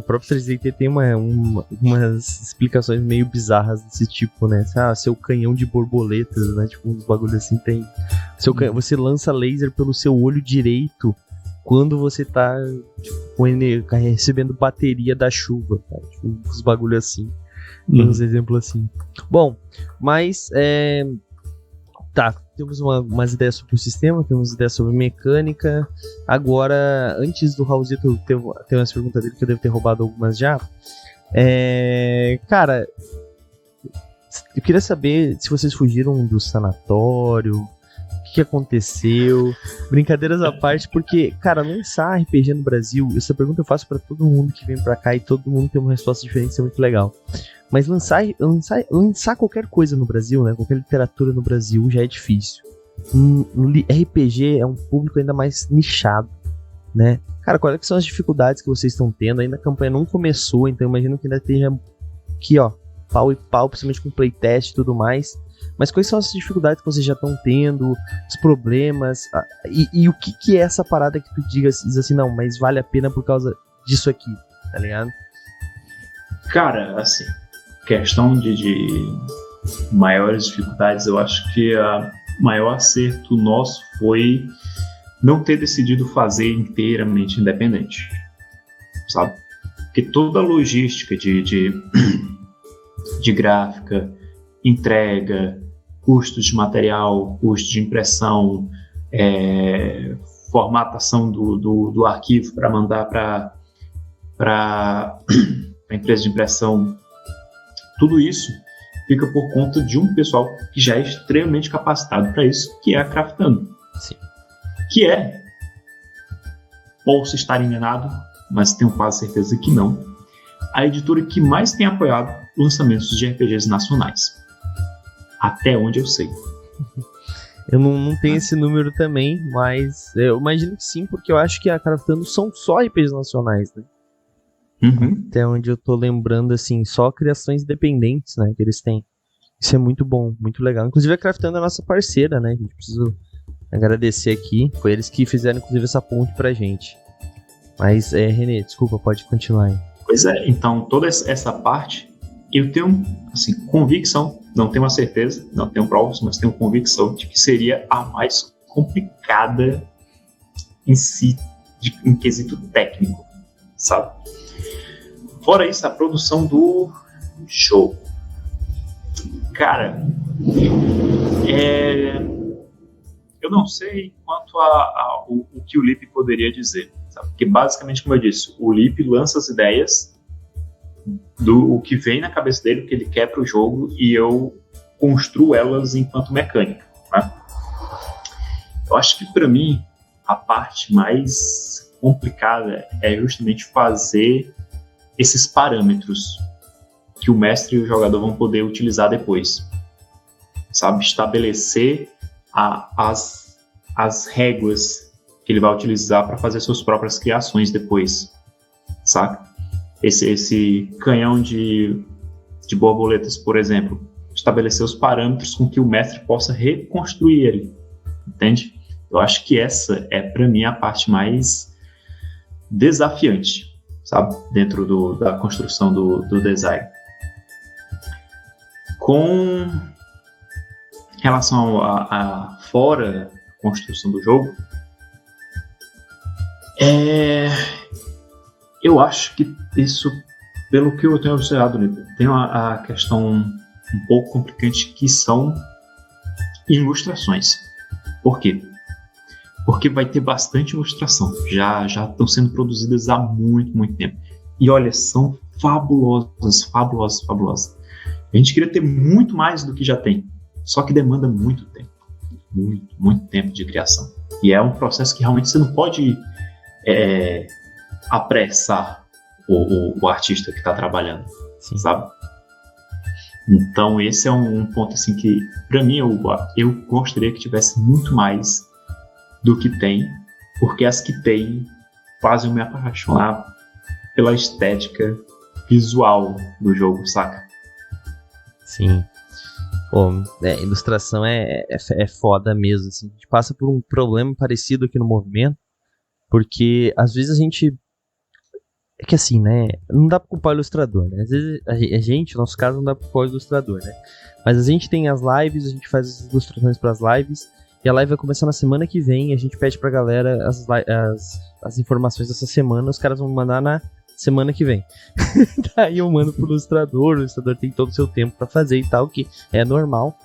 próprio 3D&T tem umas explicações meio bizarras desse tipo, né? Seu canhão de borboletas, né? Tipo, uns bagulhos assim tem. Você lança laser pelo seu olho direito quando você tá recebendo bateria da chuva, tá? Tipo, uns bagulhos assim. Uns exemplos assim. Bom, mas temos umas ideias sobre o sistema, temos ideias sobre mecânica. Agora, antes do Raulzito ter umas perguntas dele, que eu devo ter roubado algumas já. Cara, eu queria saber se vocês fugiram do sanatório, o que aconteceu. Brincadeiras à parte, porque, cara, lançar RPG no Brasil, essa pergunta eu faço pra todo mundo que vem pra cá e todo mundo tem uma resposta diferente, isso é muito legal. Mas lançar qualquer coisa no Brasil, né? Qualquer literatura no Brasil já é difícil. RPG é um público ainda mais nichado, né? Cara, quais são as dificuldades que vocês estão tendo? Ainda a campanha não começou, então imagino que ainda esteja aqui, ó, pau e pau, principalmente com playtest e tudo mais. Mas quais são as dificuldades que vocês já estão tendo, os problemas, e o que é essa parada que tu diz assim, não, mas vale a pena por causa disso aqui, tá ligado?
Cara, assim, questão de maiores dificuldades, eu acho que a maior acerto nosso foi não ter decidido fazer inteiramente independente, sabe? Porque toda a logística de gráfica, entrega, custos de material, custo de impressão, formatação do arquivo para mandar para a empresa de impressão, tudo isso fica por conta de um pessoal que já é extremamente capacitado para isso, que é a Craftando.
Sim.
Que posso estar enganado, mas tenho quase certeza que não, a editora que mais tem apoiado lançamentos de RPGs nacionais. Até onde eu sei.
Eu não tenho esse número também, mas eu imagino que sim, porque eu acho que a Craftando são só RPGs nacionais, né?
Uhum.
Até onde eu tô lembrando, assim, só criações independentes, né, que eles têm. Isso é muito bom, muito legal. Inclusive a Craftando é a nossa parceira, né? A gente precisa agradecer aqui. Foi eles que fizeram, inclusive, essa ponte pra gente. Mas, Renê, desculpa, pode continuar aí.
Pois é, então toda essa parte eu tenho, assim, convicção, não tenho uma certeza, não tenho provas, mas tenho convicção de que seria a mais complicada em si, em quesito técnico, sabe? Fora isso, a produção do jogo. Cara, eu não sei quanto o que o Lip poderia dizer, sabe? Porque basicamente, como eu disse, o Lip lança as ideias do que vem na cabeça dele, o que ele quer para o jogo, e eu construo elas enquanto mecânica, né? Eu acho que para mim a parte mais complicada é justamente fazer esses parâmetros que o mestre e o jogador vão poder utilizar depois, sabe? Estabelecer as réguas que ele vai utilizar para fazer suas próprias criações depois, saca? Esse canhão de borboletas, por exemplo, estabelecer os parâmetros com que o mestre possa reconstruir ele, entende? Eu acho que essa é, para mim, a parte mais desafiante, sabe? Dentro da construção do design. Com relação a fora a construção do jogo, eu acho que isso, pelo que eu tenho observado, tem a questão um pouco complicante, que são ilustrações. Por quê? Porque vai ter bastante ilustração. Já estão sendo produzidas há muito, muito tempo. E olha, são fabulosas. A gente queria ter muito mais do que já tem. Só que demanda muito tempo. Muito, muito tempo de criação. E é um processo que realmente você não pode apressar o artista que está trabalhando.
Sim.
Sabe? Então esse é um ponto assim que, para mim, eu gostaria que tivesse muito mais do que tem, porque as que tem fazem eu me apaixonar pela estética visual do jogo, saca?
Sim. Pô, ilustração é foda mesmo, assim. A gente passa por um problema parecido aqui no movimento, porque às vezes a gente... É que assim, né? Não dá pra culpar o ilustrador, né? Às vezes a gente, no nosso caso, não dá pra culpar o ilustrador, né? Mas a gente tem as lives, a gente faz as ilustrações pras lives, e a live vai começar na semana que vem, a gente pede pra galera as informações dessa semana, os caras vão mandar na semana que vem. Daí eu mando pro ilustrador, o ilustrador tem todo o seu tempo pra fazer e tal, que é normal.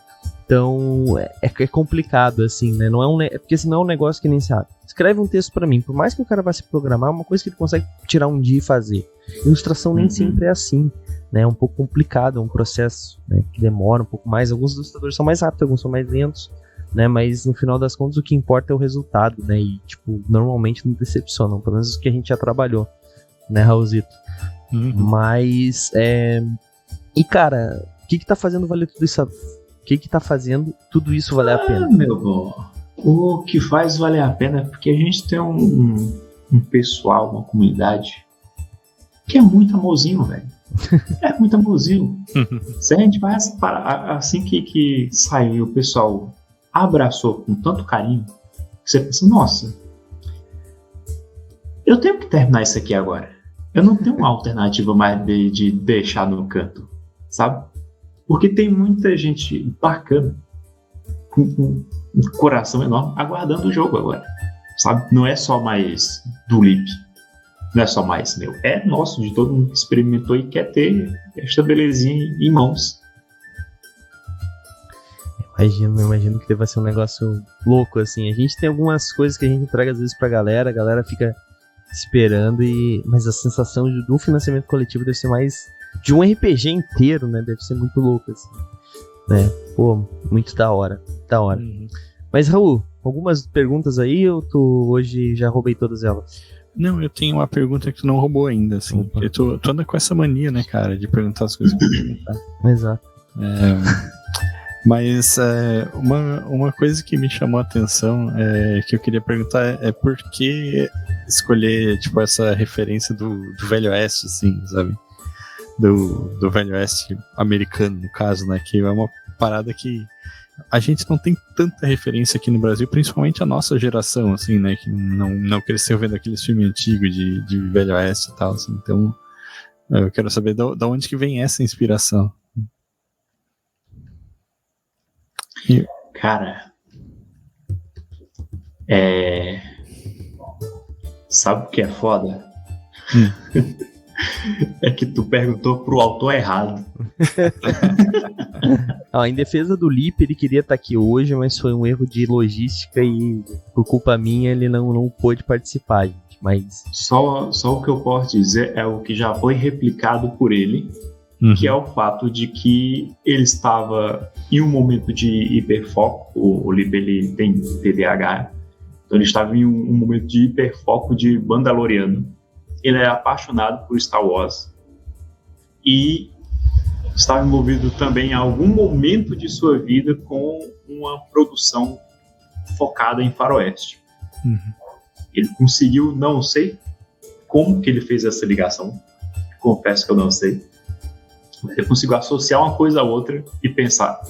Então é complicado, assim, né? Não é porque senão é um negócio que nem sabe. Escreve um texto pra mim, por mais que o cara vá se programar, é uma coisa que ele consegue tirar um dia e fazer. Ilustração nem sempre é assim, né? É um pouco complicado, é um processo, né, que demora um pouco mais. Alguns ilustradores são mais rápidos, alguns são mais lentos, né? Mas no final das contas o que importa é o resultado, né? E tipo, normalmente não decepcionam, pelo menos o que a gente já trabalhou, né, Raulzito? Mas e cara, o que tá fazendo valer tudo isso? O que tá fazendo tudo isso valer a pena?
Meu bom, o que faz valer a pena é porque a gente tem um pessoal, uma comunidade que é muito amorzinho, velho. É muito amorzinho. Se a gente vai assim que saiu, o pessoal abraçou com tanto carinho, que você pensa, nossa, eu tenho que terminar isso aqui agora. Eu não tenho uma alternativa mais de deixar no canto, sabe? Porque tem muita gente bacana, com um coração enorme, aguardando o jogo agora, sabe? Não é só mais do Lip, não é só mais meu, é nosso, de todo mundo que experimentou e quer ter esta belezinha em mãos.
Imagino que deve ser um negócio louco, assim. A gente tem algumas coisas que a gente entrega às vezes pra galera, a galera fica esperando, mas a sensação do financiamento coletivo deve ser mais de um RPG inteiro, né? Deve ser muito louco, assim, né? Pô, muito da hora. Mas, Raul, algumas perguntas aí, ou tu hoje já roubei todas elas?
Não, eu tenho uma pergunta que tu não roubou ainda, assim.
Opa.
Tu anda com essa mania, né, cara, de perguntar as coisas pra perguntar.
Exato.
Mas uma coisa que me chamou a atenção, que eu queria perguntar, é por que escolher, tipo, essa referência do Velho Oeste, assim, sabe? Do Velho Oeste americano, no caso, né? Que é uma parada que a gente não tem tanta referência aqui no Brasil, principalmente a nossa geração, assim, né? Que não cresceu vendo aqueles filmes antigos de Velho Oeste e tal, assim. Então, eu quero saber da onde que vem essa inspiração.
Cara, sabe o que é foda? É que tu perguntou pro autor errado.
Em defesa do Lipe, ele queria estar aqui hoje, mas foi um erro de logística e por culpa minha ele não pôde participar, gente. Mas
Só o que eu posso dizer é o que já foi replicado por ele, que é o fato de que ele estava em um momento de hiperfoco. O Lipe, ele tem TDAH, então ele estava em um momento de hiperfoco de Mandaloriano. Ele é apaixonado por Star Wars e estava envolvido também em algum momento de sua vida com uma produção focada em faroeste. Ele conseguiu, não sei como que ele fez essa ligação, confesso que eu não sei, mas ele conseguiu associar uma coisa a outra e pensar,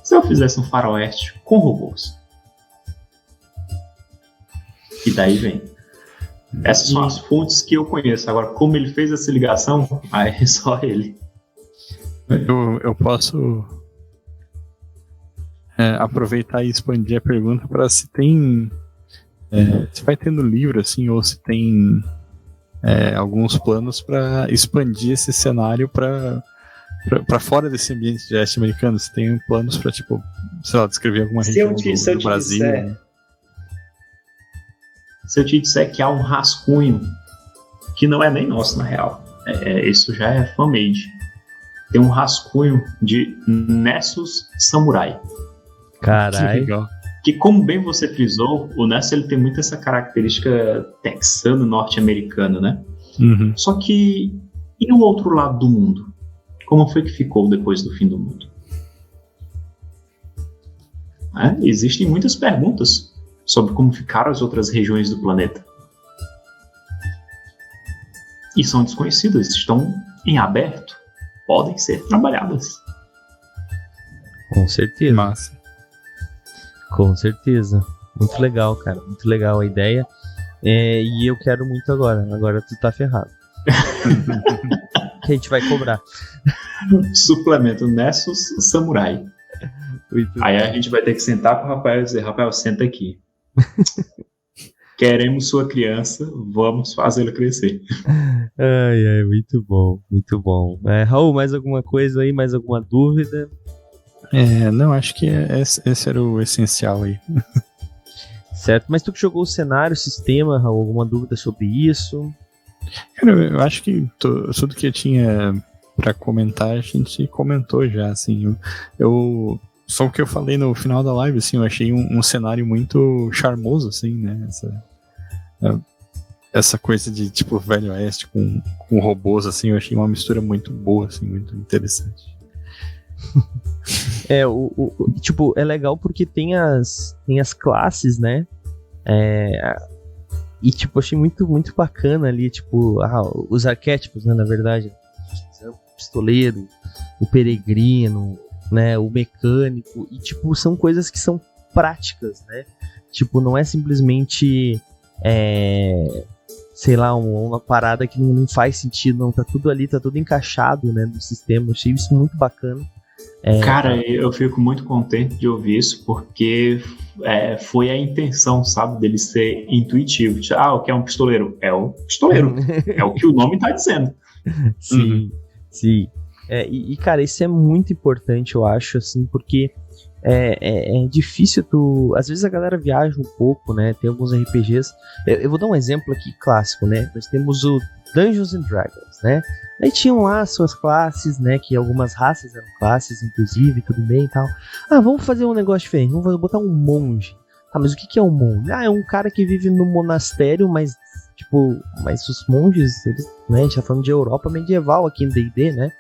se eu fizesse um faroeste com robôs? E daí vem. Essas são as fontes que eu conheço. Agora, como ele fez essa ligação, aí é só ele.
Eu posso aproveitar e expandir a pergunta para se tem se vai tendo livro assim, ou se tem alguns planos para expandir esse cenário para fora desse ambiente de leste americano. Se tem planos para, tipo, sei lá, descrever alguma região do Brasil.
Se eu te disser que há um rascunho que não é nem nosso, na real, isso já é fan-made. Tem um rascunho de Nessus Samurai.
Caralho.
Legal.
Que, como bem você frisou, o Nessus ele tem muito essa característica texano-norte-americana, né? Só que, e o outro lado do mundo? Como foi que ficou depois do fim do mundo? Existem muitas perguntas sobre como ficaram as outras regiões do planeta. E são desconhecidas, estão em aberto, podem ser trabalhadas.
Com certeza.
Massa.
Com certeza. Muito legal, cara. Muito legal a ideia. E eu quero muito agora. Agora tu tá ferrado. Que a gente vai cobrar.
Suplemento Nessus Samurai. Aí a gente vai ter que sentar com o Rafael e dizer, Rafael, senta aqui. Queremos sua criança, vamos fazê-la crescer.
Ai, muito bom, muito bom. Raul, mais alguma coisa aí? Mais alguma dúvida?
Não, acho que esse era o essencial aí.
Certo, mas tu que jogou o cenário, o sistema, Raul, alguma dúvida sobre isso?
Cara, eu acho que tudo que eu tinha pra comentar, a gente comentou já, assim. Só o que eu falei no final da live, assim, eu achei um cenário muito charmoso, assim, né? Essa coisa de, tipo, Velho Oeste com robôs, assim, eu achei uma mistura muito boa, assim, muito interessante.
Tipo, é legal porque tem as classes, né? E, tipo, achei muito, muito bacana ali, tipo, os arquétipos, né, na verdade. O pistoleiro, o peregrino, né, o mecânico, e tipo, são coisas que são práticas, né, tipo, não é simplesmente sei lá, uma parada que não faz sentido, não, tá tudo ali, tá tudo encaixado, né, no sistema. Eu achei isso muito bacana.
Cara, eu fico muito contente de ouvir isso, porque foi a intenção, sabe, dele ser intuitivo. O que é um pistoleiro? É o pistoleiro, é o que o nome tá dizendo.
Sim, sim. Cara, isso é muito importante, eu acho, assim, porque é difícil às vezes a galera viaja um pouco, né, tem alguns RPGs, eu vou dar um exemplo aqui clássico, né, nós temos o Dungeons and Dragons, né, aí tinham lá suas classes, né, que algumas raças eram classes, inclusive, tudo bem e tal. Vamos fazer um negócio diferente, vamos botar um monge. Mas o que é um monge? É um cara que vive no monastério, mas os monges, eles, né, a gente tá falando de Europa medieval aqui no D&D, né?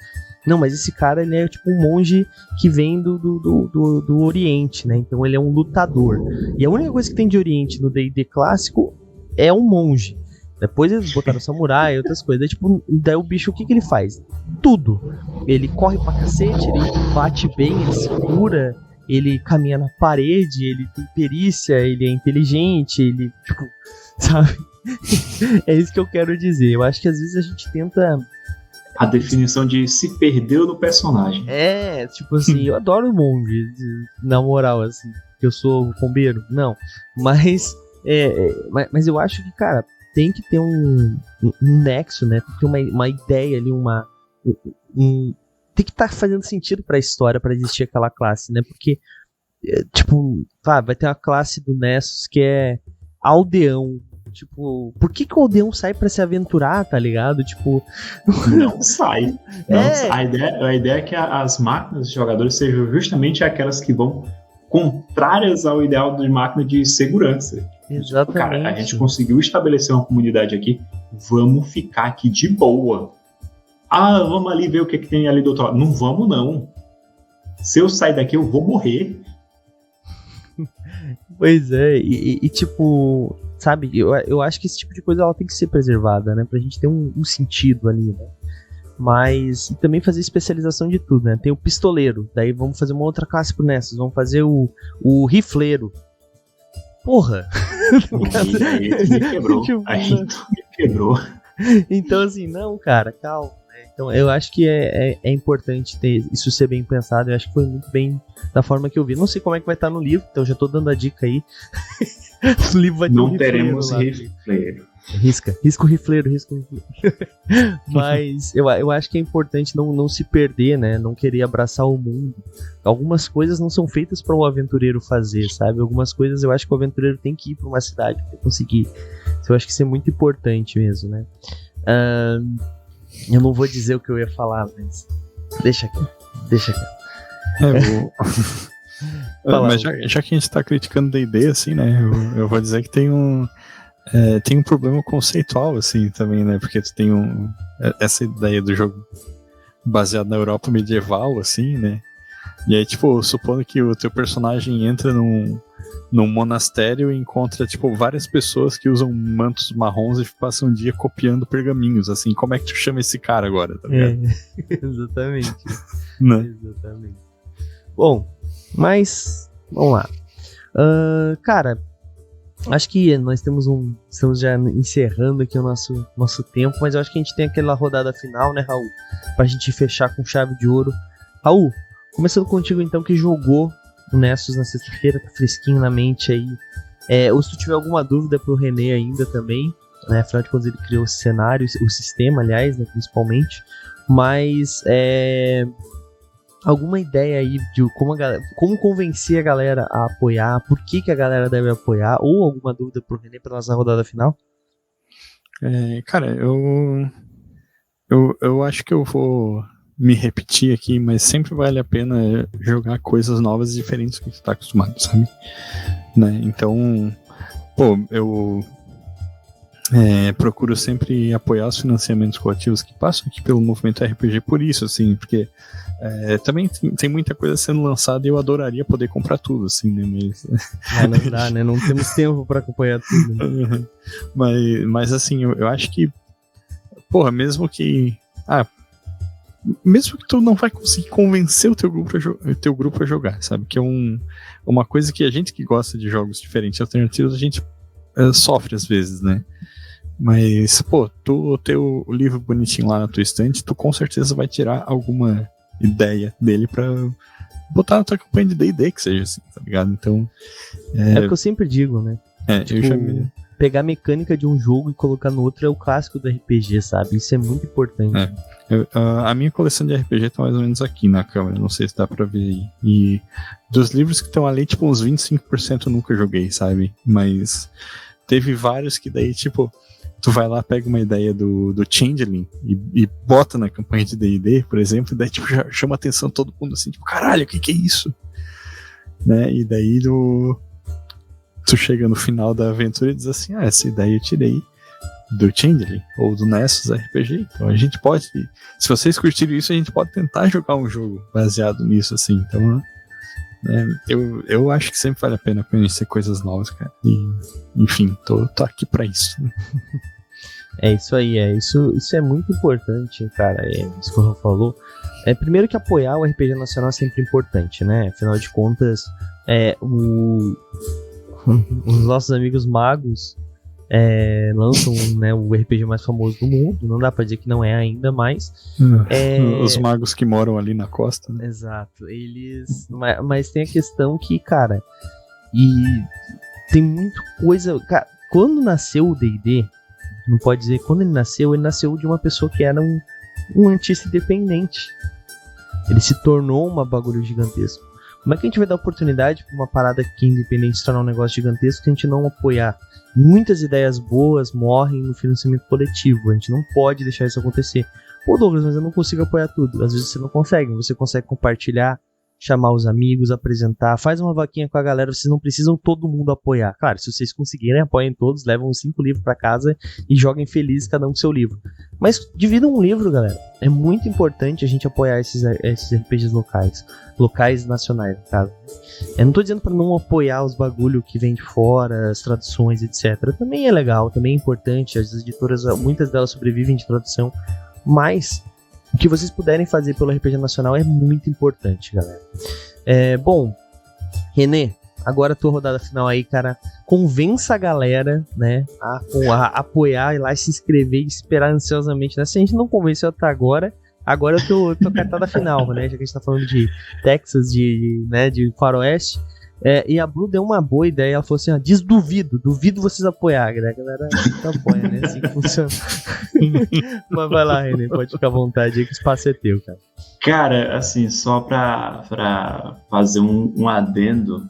Não, mas esse cara, ele é tipo um monge que vem do Oriente, né? Então ele é um lutador. E a única coisa que tem de Oriente no D&D clássico é um monge. Depois eles botaram samurai e outras coisas. Daí o bicho, o que ele faz? Tudo. Ele corre pra cacete, ele bate bem, ele se cura, ele caminha na parede, ele tem perícia, ele é inteligente, ele, sabe? É isso que eu quero dizer. Eu acho que às vezes a gente tenta...
A definição de se perdeu no personagem.
Eu adoro o monge, na moral, assim, que eu sou combeiro. Não, mas eu acho que, cara, tem que ter um nexo, né? Tem que ter uma ideia ali, tem que estar fazendo sentido pra história pra existir aquela classe, né? Porque, tipo, vai ter uma classe do Nessus que é aldeão. Tipo, por que o aldeão sai pra se aventurar, tá ligado? Tipo...
Não sai. A ideia é que as máquinas de jogadores sejam justamente aquelas que vão contrárias ao ideal de máquina de segurança.
Exatamente.
Cara, a gente conseguiu estabelecer uma comunidade aqui, vamos ficar aqui de boa. Vamos ali ver o que tem ali do outro lado. Não vamos, não. Se eu sair daqui, eu vou morrer.
Pois é, e tipo, sabe, eu acho que esse tipo de coisa ela tem que ser preservada, né, pra gente ter um sentido ali, né, mas e também fazer especialização de tudo, né, tem o pistoleiro, daí vamos fazer uma outra classe pro Nessus, vamos fazer o rifleiro, porra!
Aí me quebrou,
Tipo,
aí me quebrou.
Então assim, não, cara, calma. Então eu acho que é importante ter isso ser bem pensado. Eu acho que foi muito bem da forma que eu vi. Não sei como é que vai estar no livro, então já tô dando a dica aí. O livro vai ter
não
um
teremos
lá.
rifleiro.
Risca o rifleiro. Mas eu acho que é importante não se perder, né? Não querer abraçar o mundo. Algumas coisas não são feitas para o aventureiro fazer, sabe? Algumas coisas eu acho que o aventureiro tem que ir para uma cidade para conseguir. Então, eu acho que isso é muito importante mesmo, né? Eu não vou dizer o que eu ia falar, mas deixa aqui.
Mas já que a gente tá criticando D&D, assim, né, eu vou dizer que tem um problema conceitual, assim, também, né, porque tu tem essa ideia do jogo baseado na Europa medieval, assim, né, e aí, tipo, supondo que o teu personagem entra num monastério e encontra, tipo, várias pessoas que usam mantos marrons e passam um dia copiando pergaminhos, assim, como é que tu chama esse cara agora, tá ligado?
Exatamente.
Né?
Exatamente. Bom, mas, vamos lá. Cara, acho que nós estamos já encerrando aqui o nosso tempo, mas eu acho que a gente tem aquela rodada final, né, Raul? Pra gente fechar com chave de ouro. Raul, começando contigo então, que jogou o Nessus na sexta-feira, tá fresquinho na mente aí. Ou se tu tiver alguma dúvida pro René ainda também, né? Afinal de contas ele criou o cenário, o sistema, aliás, né, principalmente. Mas alguma ideia aí de como convencer a galera a apoiar, por que a galera deve apoiar, ou alguma dúvida pro René pra nossa rodada final?
Cara, eu acho que eu vou me repetir aqui, mas sempre vale a pena jogar coisas novas e diferentes do que tu tá acostumado, sabe? Né? Então, eu procuro sempre apoiar os financiamentos coletivos que passam aqui pelo movimento RPG por isso, assim, porque também tem muita coisa sendo lançada e eu adoraria poder comprar tudo, assim, né? Mas
não dá, né? Não temos tempo pra acompanhar tudo. Né?
Mas assim, eu acho que, mesmo que tu não vai conseguir convencer o teu grupo a jogar, sabe? Que é uma coisa que a gente que gosta de jogos diferentes, alternativos, a gente sofre às vezes, né? Mas, tu ter o livro bonitinho lá na tua estante, tu com certeza vai tirar alguma ideia dele pra botar na tua campanha de D&D, que seja assim, tá ligado? Então...
É o que eu sempre digo, né? Pegar a mecânica de um jogo e colocar no outro é o clássico do RPG, sabe? Isso é muito importante.
A minha coleção de RPG tá mais ou menos aqui na câmera, não sei se dá pra ver aí. E dos livros que estão ali, tipo, uns 25% eu nunca joguei, sabe? Mas teve vários que daí, tipo, tu vai lá, pega uma ideia do Changeling e bota na campanha de D&D, por exemplo, e daí, tipo, já chama a atenção de todo mundo, assim, tipo, caralho, o que é isso? Né? E daí tu chega no final da aventura e diz assim, essa ideia eu tirei do Changeling ou do Nessus RPG, então a gente pode, se vocês curtirem isso, a gente pode tentar jogar um jogo baseado nisso, assim, então eu acho que sempre vale a pena conhecer coisas novas, cara, e enfim, tô aqui pra isso.
É isso aí, isso é muito importante, cara, isso que o Rafa falou. Primeiro que apoiar o RPG nacional é sempre importante, né, afinal de contas, os nossos amigos magos lançam, né, o RPG mais famoso do mundo. Não dá pra dizer que não é ainda, mas
os magos que moram ali na costa, né?
Exato, eles mas tem a questão que, cara, e tem muita coisa, cara, quando nasceu o D&D, não pode dizer, quando ele nasceu de uma pessoa que era um artista independente. Ele se tornou um bagulho gigantesco. Como é que a gente vai dar oportunidade pra uma parada que é independente se tornar um negócio gigantesco se a gente não apoiar? Muitas ideias boas morrem no financiamento coletivo. A gente não pode deixar isso acontecer. Pô, Douglas, mas eu não consigo apoiar tudo. Às vezes você não consegue. Você consegue compartilhar, chamar os amigos, apresentar. Faz uma vaquinha com a galera. Vocês não precisam todo mundo apoiar. Claro, se vocês conseguirem, apoiem todos. Levam 5 livros pra casa e joguem felizes cada um com seu livro. Mas dividam um livro, galera. É muito importante a gente apoiar esses RPGs locais nacionais, no caso. Eu não tô dizendo pra não apoiar os bagulho que vem de fora, as traduções, etc. Também é legal, também é importante. As editoras, muitas delas sobrevivem de tradução. Mas o que vocês puderem fazer pelo RPG nacional é muito importante, galera. Bom, Renê, agora a tua rodada final aí, cara. Convença a galera, né, a apoiar, ir lá se inscrever e esperar ansiosamente, né? Se a gente não convenceu até agora eu tô cartada final, né? Já que a gente tá falando de Texas, de Faroeste. E a Blue deu uma boa ideia. Ela falou assim: duvido vocês apoiarem, né? A galera apoia, né? Assim que funciona. Mas vai lá, René, pode ficar à vontade aí que o espaço é teu, cara.
Cara, assim, só pra fazer um adendo,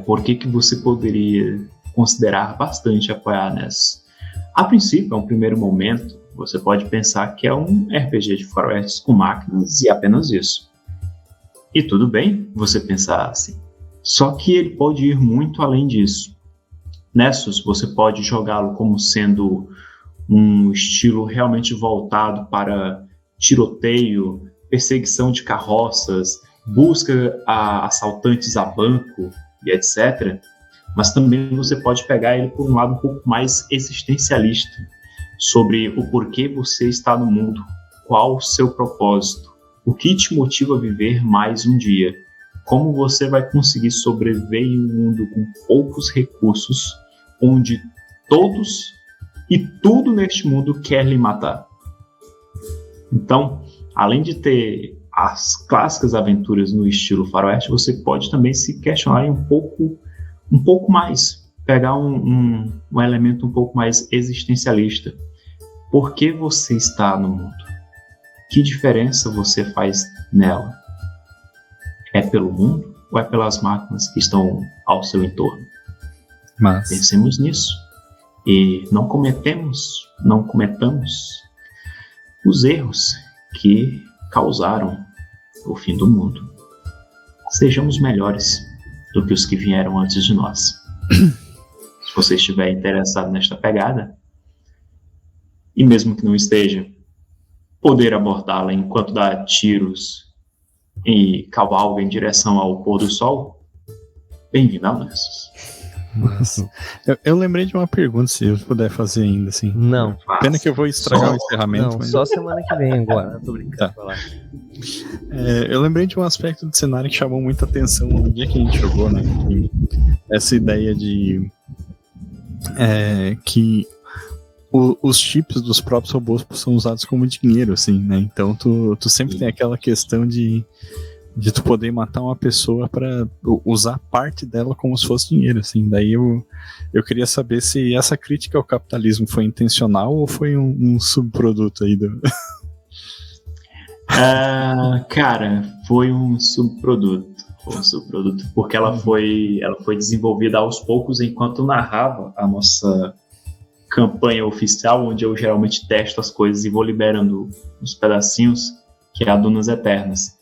por que você poderia considerar bastante apoiar nessa? A princípio, é um primeiro momento, você pode pensar que é um RPG de faroestes com máquinas e apenas isso. E tudo bem você pensar assim. Só que ele pode ir muito além disso. Nessus, você pode jogá-lo como sendo um estilo realmente voltado para tiroteio, perseguição de carroças, busca a assaltantes a banco e etc. Mas também você pode pegar ele por um lado um pouco mais existencialista, sobre o porquê você está no mundo, qual o seu propósito, o que te motiva a viver mais um dia, como você vai conseguir sobreviver em um mundo com poucos recursos, onde todos e tudo neste mundo quer lhe matar. Então, além de ter as clássicas aventuras no estilo faroeste, você pode também se questionar um pouco mais, pegar um elemento um pouco mais existencialista. Por que você está no mundo? Que diferença você faz nela? É pelo mundo ou é pelas máquinas que estão ao seu entorno?
Mas
Pensemos nisso e não cometamos os erros que causaram o fim do mundo. Sejamos melhores do que os que vieram antes de nós. Se você estiver interessado nesta pegada, e mesmo que não esteja, poder abordá-la enquanto dá tiros e cavalga em direção ao pôr do sol, bem-vindo ao Nessus.
Eu lembrei de uma pergunta, se eu puder fazer ainda, assim.
Não.
Pena que eu vou estragar o encerramento.
Não,
mas...
só semana que vem agora. Tô brincando.
Tá. Eu lembrei de um aspecto do cenário que chamou muita atenção no dia que a gente jogou, né? Essa ideia de que os chips dos próprios robôs são usados como dinheiro, assim, né? Então tu sempre tem aquela questão de tu poder matar uma pessoa para usar parte dela como se fosse dinheiro, assim. Daí eu queria saber se essa crítica ao capitalismo foi intencional ou foi um subproduto aí do...
Cara, foi um subproduto. Porque ela foi desenvolvida aos poucos enquanto eu narrava a nossa campanha oficial, onde eu geralmente testo as coisas e vou liberando uns pedacinhos, que é a Dunas Eternas.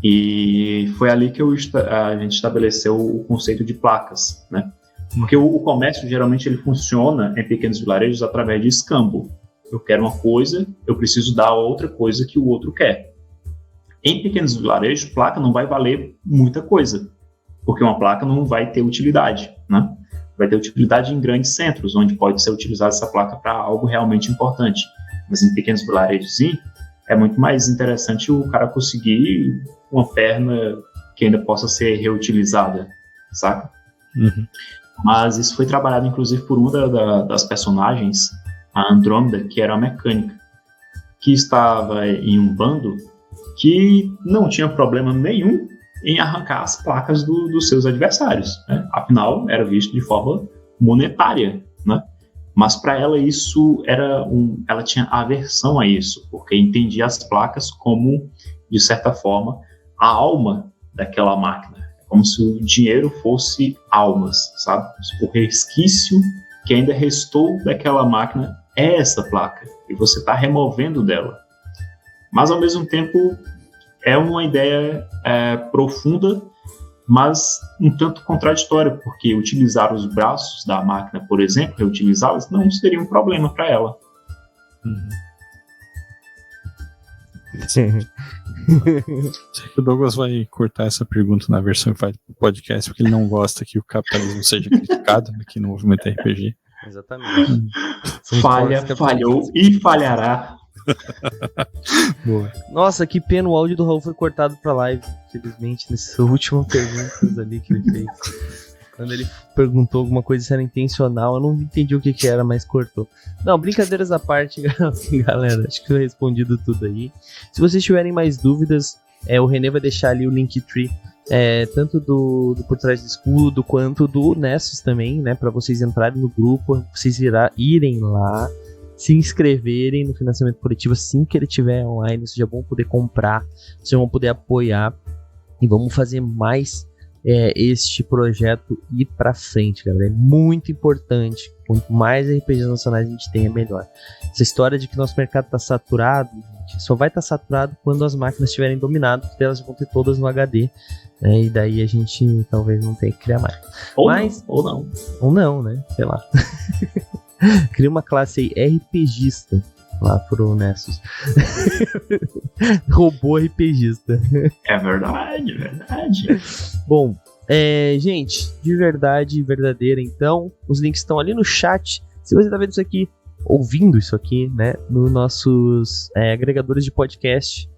E foi ali que a gente estabeleceu o conceito de placas, né? Porque o comércio geralmente ele funciona em pequenos vilarejos através de escambo. Eu quero uma coisa, eu preciso dar outra coisa que o outro quer. Em pequenos vilarejos, placa não vai valer muita coisa, porque uma placa não vai ter utilidade, né? Vai ter utilidade em grandes centros, onde pode ser utilizada essa placa para algo realmente importante. Mas em pequenos vilarejos, sim, é muito mais interessante o cara conseguir uma perna que ainda possa ser reutilizada, saca?
Uhum.
Mas isso foi trabalhado, inclusive, por uma das personagens, a Andrômeda, que era a mecânica, que estava em um bando que não tinha problema nenhum em arrancar as placas dos seus adversários, né? Afinal, era visto de forma monetária, né? Mas para ela isso ela tinha aversão a isso, porque entendia as placas como, de certa forma, a alma daquela máquina. Como se o dinheiro fosse almas, sabe? O resquício que ainda restou daquela máquina é essa placa, e você está removendo dela. Mas, ao mesmo tempo, é uma ideia profunda, mas um tanto contraditória, porque utilizar os braços da máquina, por exemplo, reutilizá-los, não seria um problema para ela.
Sim.
Sei que o Douglas vai cortar essa pergunta na versão que faz do podcast, porque ele não gosta que o capitalismo seja criticado aqui no movimento RPG.
Exatamente.
Falhou e falhará.
Boa.
Nossa, que pena, o áudio do Raul foi cortado pra live, infelizmente, nessa última pergunta ali que ele fez. Quando ele perguntou alguma coisa se era intencional, eu não entendi o que era, mas cortou. Não, brincadeiras à parte, galera, acho que foi respondido tudo aí. Se vocês tiverem mais dúvidas, o René vai deixar ali o Linktree, tanto do Por Trás do Escudo, quanto do Nessus também, né, pra vocês entrarem no grupo, vocês irem lá, se inscreverem no financiamento coletivo assim que ele estiver online, vocês já vão poder comprar, vocês vão poder apoiar e vamos fazer mais este projeto ir pra frente, galera. É muito importante. Quanto mais RPGs nacionais a gente tem, é melhor. Essa história de que nosso mercado tá saturado, gente, só vai estar saturado quando as máquinas estiverem dominadas, porque elas vão ter todas no HD, né? E daí a gente talvez não tenha que criar mais. Ou não, né? Sei lá. Cria uma classe aí RPGista lá pro Nessus. Robô RPGista.
É verdade.
Bom, gente, de verdade, verdadeira, então, os links estão ali no chat. Se você tá vendo isso aqui, ouvindo isso aqui, né, nos nossos agregadores de podcast,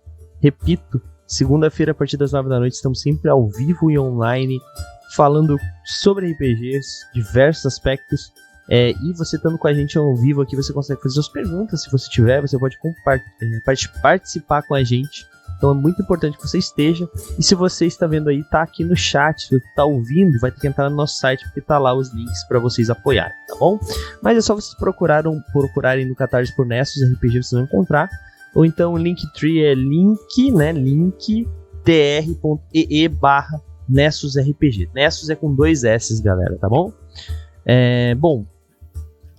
repito, segunda-feira a partir das 9 da noite, estamos sempre ao vivo e online, falando sobre RPGs, diversos aspectos. E você estando com a gente ao vivo aqui, você consegue fazer suas perguntas. Se você tiver, você pode participar com a gente. Então é muito importante que você esteja. E se você está vendo aí, tá aqui no chat, se você está ouvindo, vai ter que entrar no nosso site, porque tá lá os links para vocês apoiarem, tá bom? Mas é só vocês procurarem no Catarse por Nessus RPG, vocês vão encontrar. Ou então o Linktree é linktr.ee/Nessus RPG. Nessus é com 2 S, galera, tá bom? Bom,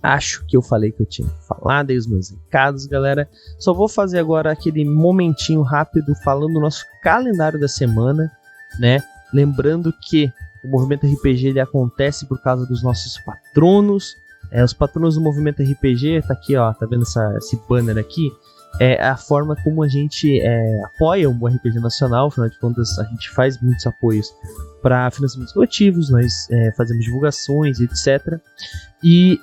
acho que eu falei que eu tinha que falar, dei os meus recados, galera. Só vou fazer agora aquele momentinho rápido falando do nosso calendário da semana, né? Lembrando que o Movimento RPG ele acontece por causa dos nossos patronos. Os patronos do Movimento RPG, tá aqui, ó, tá vendo esse banner aqui? É a forma como a gente apoia o RPG nacional. Afinal de contas, a gente faz muitos apoios para financiamentos coletivos, nós fazemos divulgações, etc. E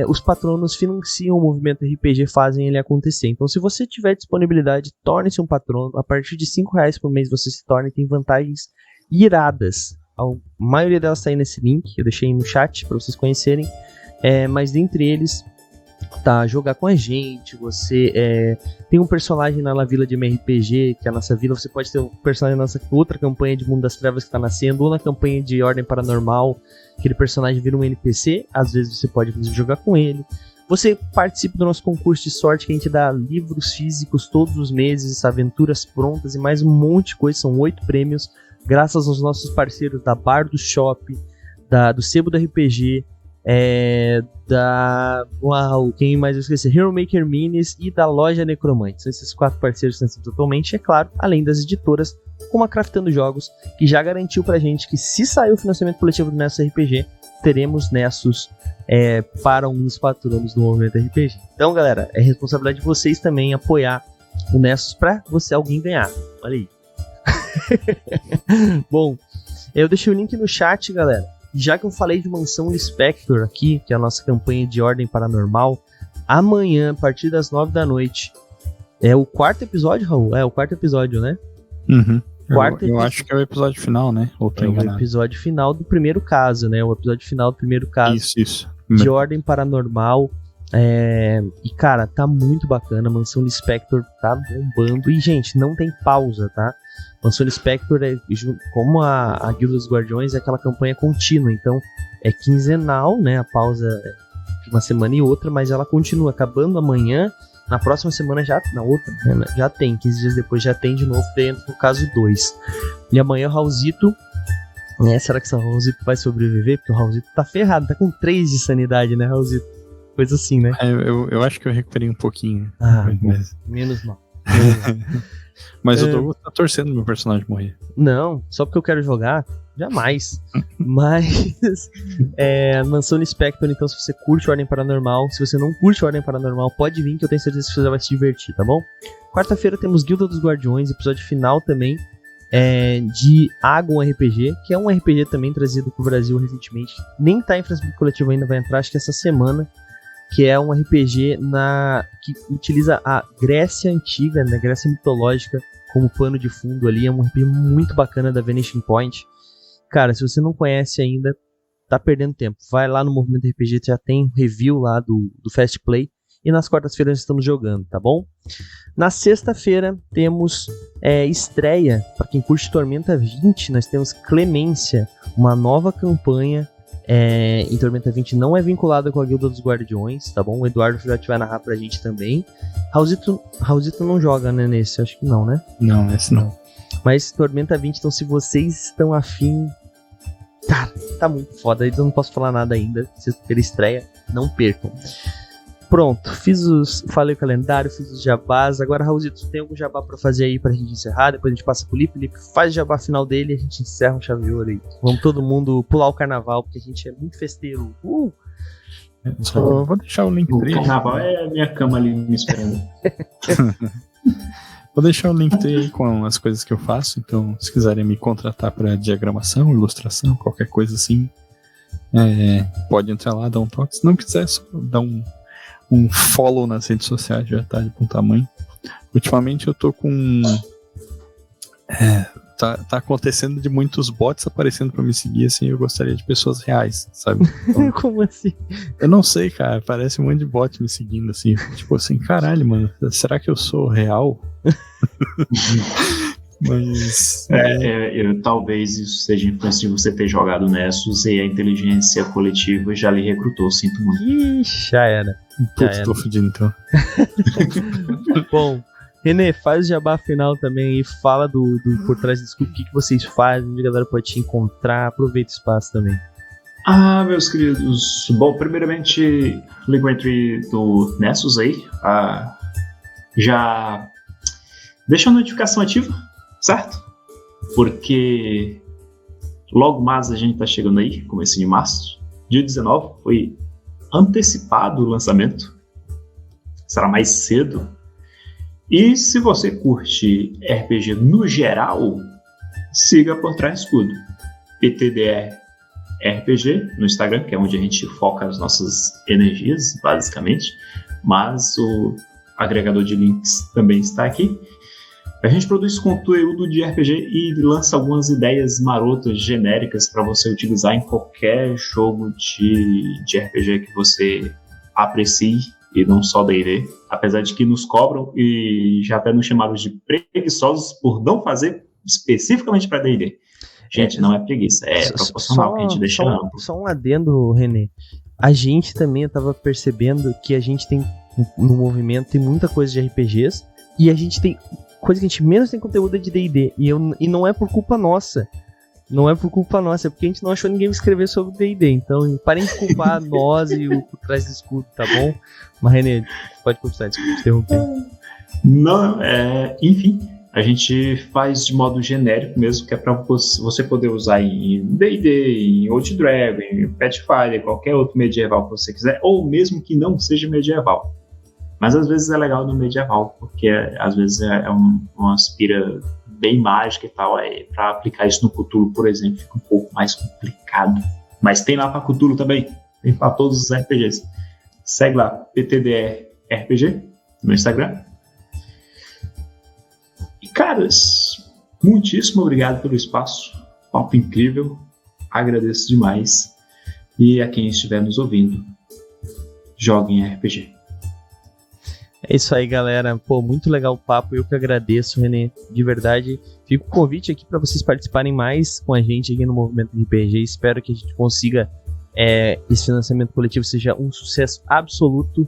os patronos financiam o Movimento RPG, fazem ele acontecer. Então, se você tiver disponibilidade, torne-se um patrono. A partir de R$5 por mês você se torna e tem vantagens iradas. A maioria delas está aí nesse link, eu deixei no chat para vocês conhecerem. Mas dentre eles, tá, jogar com a gente, você tem um personagem na La Vila de MRPG, que é a nossa vila, você pode ter um personagem na nossa outra campanha de Mundo das Trevas que tá nascendo, ou na campanha de Ordem Paranormal, aquele personagem vira um NPC, às vezes você pode jogar com ele. Você participa do nosso concurso de sorte, que a gente dá livros físicos todos os meses, aventuras prontas e mais um monte de coisa, são 8 prêmios, graças aos nossos parceiros da Bar do Shop, do Sebo do RPG, quem mais eu esqueci? Hero Maker Minis e da Loja Necromante. São esses 4 parceiros totalmente, é claro, além das editoras, como a Craftando Jogos, que já garantiu pra gente que se sair o financiamento coletivo do Nessus RPG, teremos Nessus para um dos patronos do Movimento RPG. Então, galera, é responsabilidade de vocês também apoiar o Nessus pra alguém ganhar. Olha aí. Bom, eu deixei o link no chat, galera. Já que eu falei de Mansão Inspector aqui, que é a nossa campanha de Ordem Paranormal, amanhã, a partir das 9 da noite, é o 4º episódio, Raul? É o 4º episódio, né?
Uhum. Eu acho que é o episódio final, né? Ou
é o episódio final do primeiro caso, né? O episódio final do primeiro caso.
Isso.
De Ordem Paranormal. E, cara, tá muito bacana. Mansão Inspector tá bombando. E, gente, não tem pausa, tá? Mansão Inspector, como a Guilda dos Guardiões, é aquela campanha contínua. Então, é quinzenal, né? A pausa entre uma semana e outra, mas ela continua acabando amanhã. Na próxima semana na outra, né, já tem, 15 dias depois já tem de novo, dentro no caso 2. E amanhã o Raulzito, né, será que o Raulzito vai sobreviver? Porque o Raulzito tá ferrado, tá com 3 de sanidade, né, Raulzito? Coisa assim, né?
Eu acho que eu recuperei um pouquinho.
Mas... menos mal.
Mas o Douglas tá torcendo meu personagem morrer.
Não, só porque eu quero jogar, jamais. Mas Mansão Spectre, então, se você curte Ordem Paranormal, se você não curte Ordem Paranormal, pode vir que eu tenho certeza que você vai se divertir, tá bom? Quarta-feira temos Guilda dos Guardiões, episódio final também de Agon RPG, que é um RPG também trazido pro Brasil recentemente. Nem tá em financiamento coletivo ainda, vai entrar acho que essa semana. Que é um RPG que utiliza a Grécia Antiga, né, Grécia Mitológica, como pano de fundo ali. É um RPG muito bacana da Vanishing Point. Cara, se você não conhece ainda, tá perdendo tempo. Vai lá no Movimento RPG, já tem review lá do Fast Play. E nas quartas-feiras estamos jogando, tá bom? Na sexta-feira temos estreia, para quem curte Tormenta 20, nós temos Clemência, uma nova campanha. Em Tormenta 20 não é vinculada com a Guilda dos Guardiões, tá bom? O Eduardo Filhote vai narrar pra gente também. Raulzito não joga, né, nesse? Acho que não, né?
Não, esse não.
Mas Tormenta 20, então se vocês estão afim... Cara, tá muito foda, eu não posso falar nada ainda. Sexta-feira estreia, não percam. Pronto, falei o calendário, fiz os jabás. Agora, Raulzito, tem algum jabá pra fazer aí pra gente encerrar? Depois a gente passa pro Lipe, faz o jabá final dele e a gente encerra um chave de ouro aí. Vamos todo mundo pular o carnaval, porque a gente é muito festeiro.
Só vou deixar o link
O
dele.
carnaval é a minha cama ali me esperando.
Vou deixar o link aí com as coisas que eu faço. Então, se quiserem me contratar para diagramação, ilustração, qualquer coisa assim, pode entrar lá, dar um toque. Se não quiser, só dá um follow nas redes sociais, já tá de bom tamanho. Ultimamente eu tô com... tá acontecendo de muitos bots aparecendo pra me seguir, assim, eu gostaria de pessoas reais, sabe? Então,
Como assim?
eu não sei, cara, parece um monte de bot me seguindo, assim, tipo assim, caralho, mano, será que eu sou real? Mas...
talvez isso seja influência de você ter jogado Nessus e a inteligência coletiva já lhe recrutou, sinto muito.
Ixi, já era.
Putz, tô fudido então.
Bom, Renê, faz o jabá final também e fala do Por Trás do Escudo, o que vocês fazem, onde a galera pode te encontrar, aproveita o espaço também.
Meus queridos, bom, primeiramente, liga o entry do Nessus aí, já deixa a notificação ativa, certo? Porque logo mais a gente tá chegando aí, comecinho de março, dia 19, foi antecipado o lançamento, será mais cedo. E se você curte RPG no geral, siga Por Trás do Escudo, PTDR RPG no Instagram, que é onde a gente foca as nossas energias, basicamente, mas o agregador de links também está aqui. A gente produz conteúdo de RPG e lança algumas ideias marotas, genéricas, para você utilizar em qualquer jogo de RPG que você aprecie, e não só D&D. Apesar de que nos cobram e já até nos chamaram de preguiçosos por não fazer especificamente para D&D. Gente, não é preguiça, é proporcional que a gente deixa amplo.
Só um adendo, Renê. A gente também estava percebendo que a gente tem no movimento tem muita coisa de RPGs e a gente tem coisa que a gente menos tem conteúdo de D&D e não é por culpa nossa. Não é por culpa nossa, é porque a gente não achou ninguém escrever sobre D&D. Então, parem de culpar nós e o Por Trás do Escudo, tá bom? Mas, Renê, pode continuar, desculpa te interromper.
Não, enfim, a gente faz de modo genérico mesmo, que é pra você poder usar em D&D, em Old Dragon, em Pathfinder, qualquer outro medieval que você quiser, ou mesmo que não seja medieval. Mas às vezes é legal no medieval, porque às vezes é uma aspira bem mágica e tal, para aplicar isso no Cthulhu, por exemplo, fica um pouco mais complicado. Mas tem lá para Cthulhu também, tem para todos os RPGs. Segue lá, PTDR RPG, no Instagram. E caras, muitíssimo obrigado pelo espaço, papo incrível, agradeço demais. E a quem estiver nos ouvindo, joguem RPG.
É isso aí, galera. Pô, muito legal o papo. Eu que agradeço, Renê. De verdade, fica o convite aqui para vocês participarem mais com a gente aqui no Movimento RPG. Espero que a gente consiga esse financiamento coletivo seja um sucesso absoluto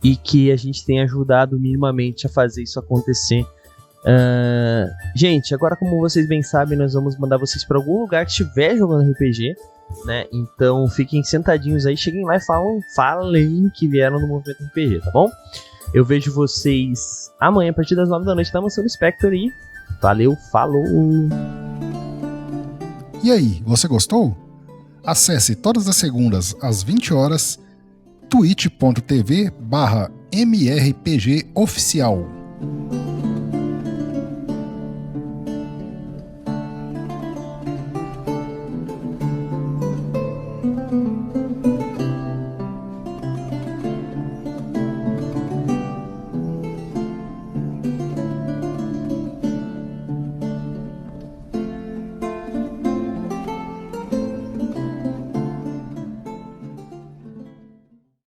e que a gente tenha ajudado minimamente a fazer isso acontecer. Gente, agora como vocês bem sabem, nós vamos mandar vocês para algum lugar que estiver jogando RPG, né? Então fiquem sentadinhos aí, cheguem lá e falem que vieram do Movimento RPG, tá bom? Eu vejo vocês amanhã a partir das 9 da noite na Mansão do Spectre e valeu, falou!
E aí, você gostou? Acesse todas as segundas às 20 horas twitch.tv/mrpgoficial.